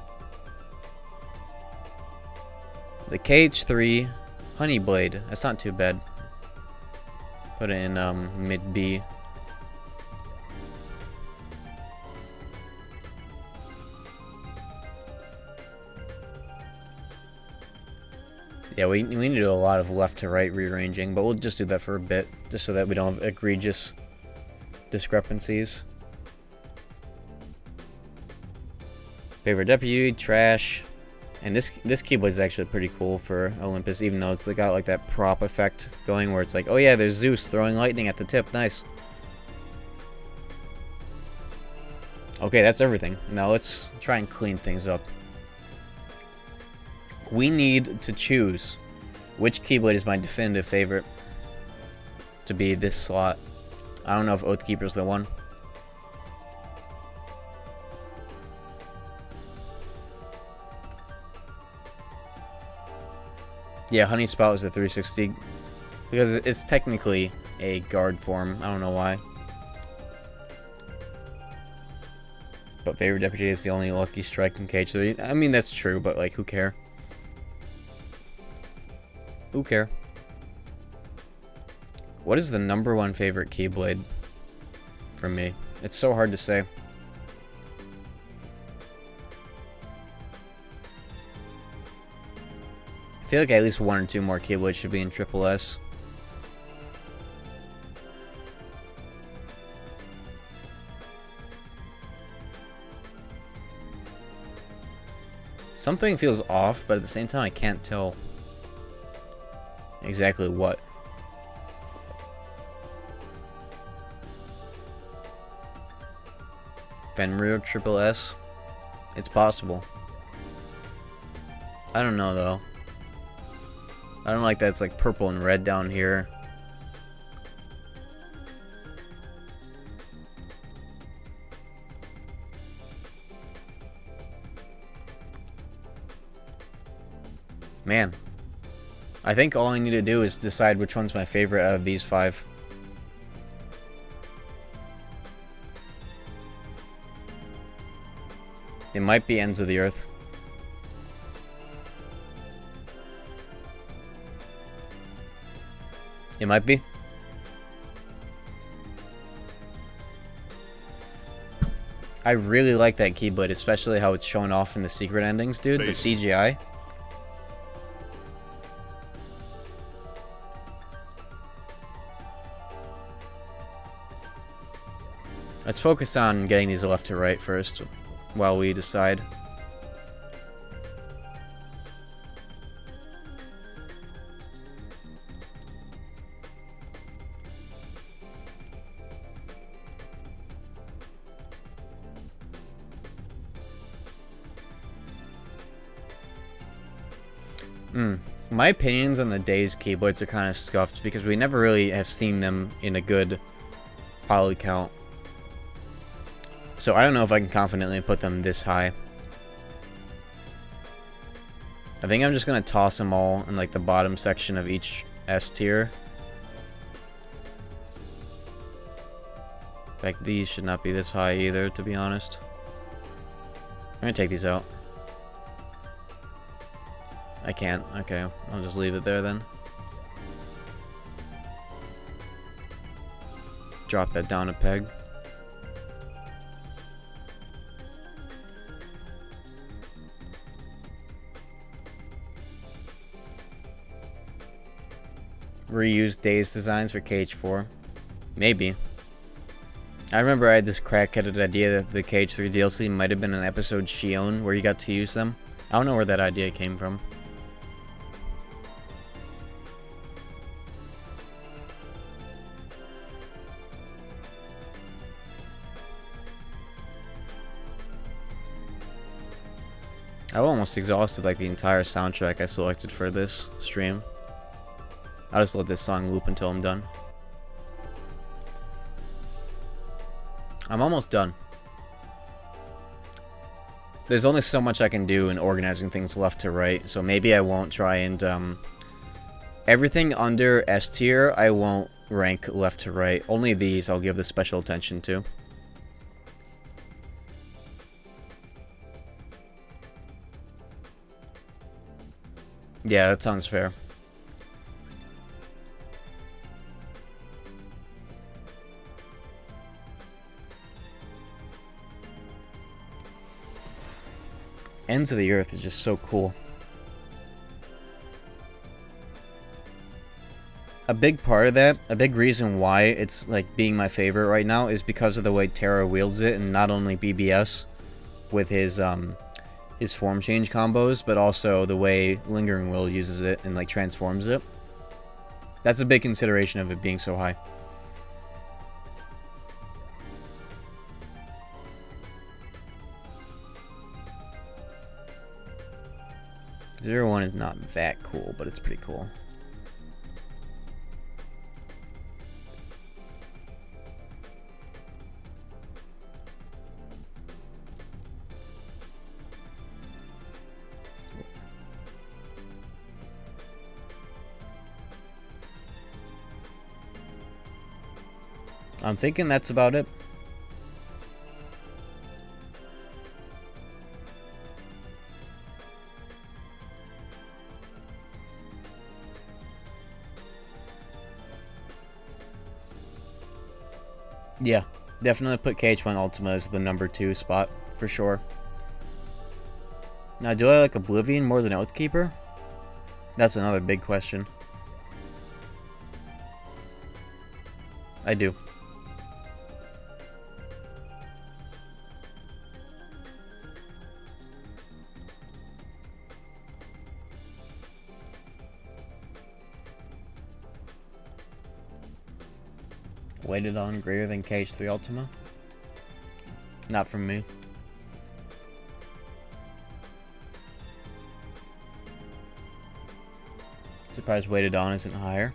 The Cage 3 Honey Blade. That's not too bad. Put it in mid B. Yeah, we need to do a lot of left to right rearranging, but we'll just do that for a bit, just so that we don't have egregious discrepancies. Favorite deputy, trash. And this Keyblade is actually pretty cool for Olympus, even though it's got like that prop effect going where it's like, oh yeah, there's Zeus throwing lightning at the tip, nice. Okay, that's everything. Now let's try and clean things up. We need to choose which Keyblade is my definitive favorite to be this slot. I don't know if Oathkeeper's the one. Yeah, Honey Spout was the 360 Because it's technically a guard form. I don't know why. But favorite deputy is the only lucky strike in Cage 3. I mean, that's true, but like, who care? Who care? What is the #1 favorite Keyblade for me? It's so hard to say. I feel like at least 1 or 2 more Keyblades should be in Triple S. Something feels off, but at the same time I can't tell exactly what. Fenrir Triple S? It's possible. I don't know though. I don't like that it's like purple and red down here. Man, I think all I need to do is decide which one's my favorite out of these 5. It might be Ends of the Earth. It might be. I really like that Keyblade, especially how it's shown off in the secret endings, dude. The CGI. Let's focus on getting these left to right first, while we decide. My opinions on the Days Keyblades are kind of scuffed because we never really have seen them in a good poly count. So I don't know if I can confidently put them this high. I think I'm just going to toss them all in like the bottom section of each S tier. In fact, these should not be this high either, to be honest. I'm going to take these out. I can't. Okay, I'll just leave it there then. Drop that down a peg. Reuse Days designs for Cage 4. Maybe. I remember I had this crack-headed idea that the Cage 3 DLC might have been an episode Shion where you got to use them. I don't know where that idea came from. I've almost exhausted like the entire soundtrack I selected for this stream. I'll just let this song loop until I'm done. I'm almost done. There's only so much I can do in organizing things left to right, so maybe I won't try and everything under S tier I won't rank left to right. Only these I'll give the special attention to. Yeah, that sounds fair. Ends of the Earth is just so cool. A big part of that, a big reason why it's like being my favorite right now is because of the way Terra wields it, and not only BBS with his form change combos, but also the way Lingering Will uses it and like transforms it. That's a big consideration of it being so high. 01 is not that cool, but it's pretty cool. I'm thinking that's about it. Yeah, definitely put KH1 Ultima as the number 2 spot, for sure. Now, do I like Oblivion more than Oathkeeper? That's another big question. I do. Weighted on greater than KH3 Ultima? Not from me. Surprised weighted on isn't higher.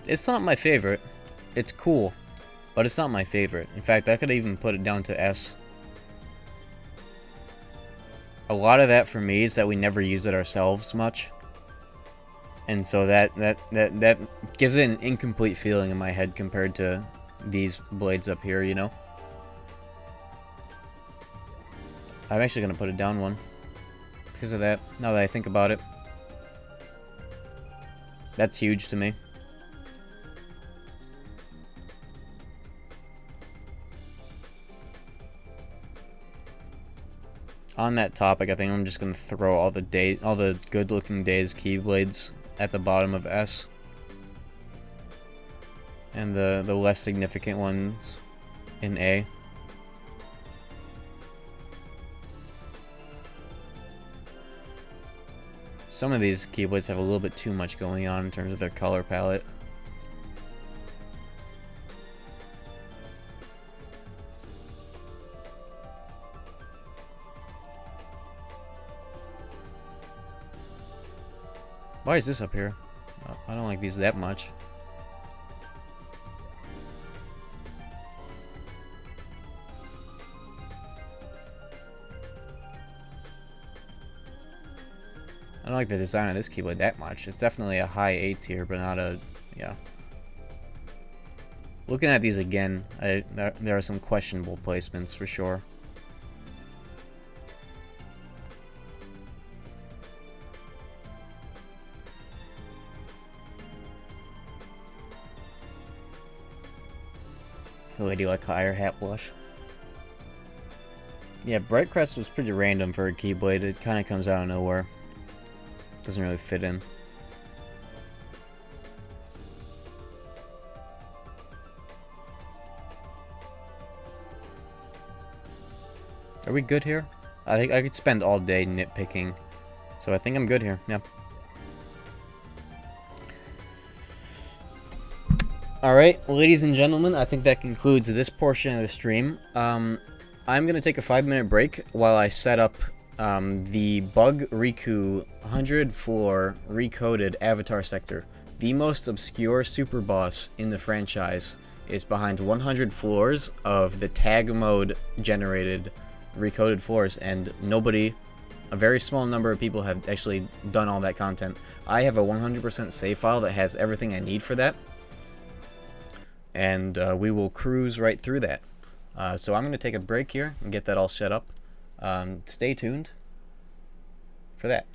It's not my favorite. It's cool, but it's not my favorite. In fact, I could even put it down to S. A lot of that for me is that we never use it ourselves much. And so that gives it an incomplete feeling in my head compared to these blades up here, you know? I'm actually going to put it down one. Because of that, now that I think about it. That's huge to me. On that topic, I think I'm just going to throw all the good-looking Days Keyblades at the bottom of S. And the less significant ones in A. Some of these Keyblades have a little bit too much going on in terms of their color palette. Why is this up here? I don't like these that much. I don't like the design of this Keyblade that much. It's definitely a high A tier, but not a... yeah. Looking at these again, there are some questionable placements for sure. Lady like higher hat blush. Yeah, Bright Crest was pretty random for a Keyblade. It kind of comes out of nowhere. Doesn't really fit in. Are we good here? I think I could spend all day nitpicking. So I think I'm good here. Yeah. Alright, ladies and gentlemen, I think that concludes this portion of the stream. I'm going to take a 5-minute break while I set up the Bug Riku 100 floor recoded Avatar sector. The most obscure super boss in the franchise is behind 100 floors of the tag mode generated recoded floors, and nobody, a very small number of people have actually done all that content. I have a 100% save file that has everything I need for that. And we will cruise right through that. So I'm going to take a break here and get that all set up. Stay tuned for that.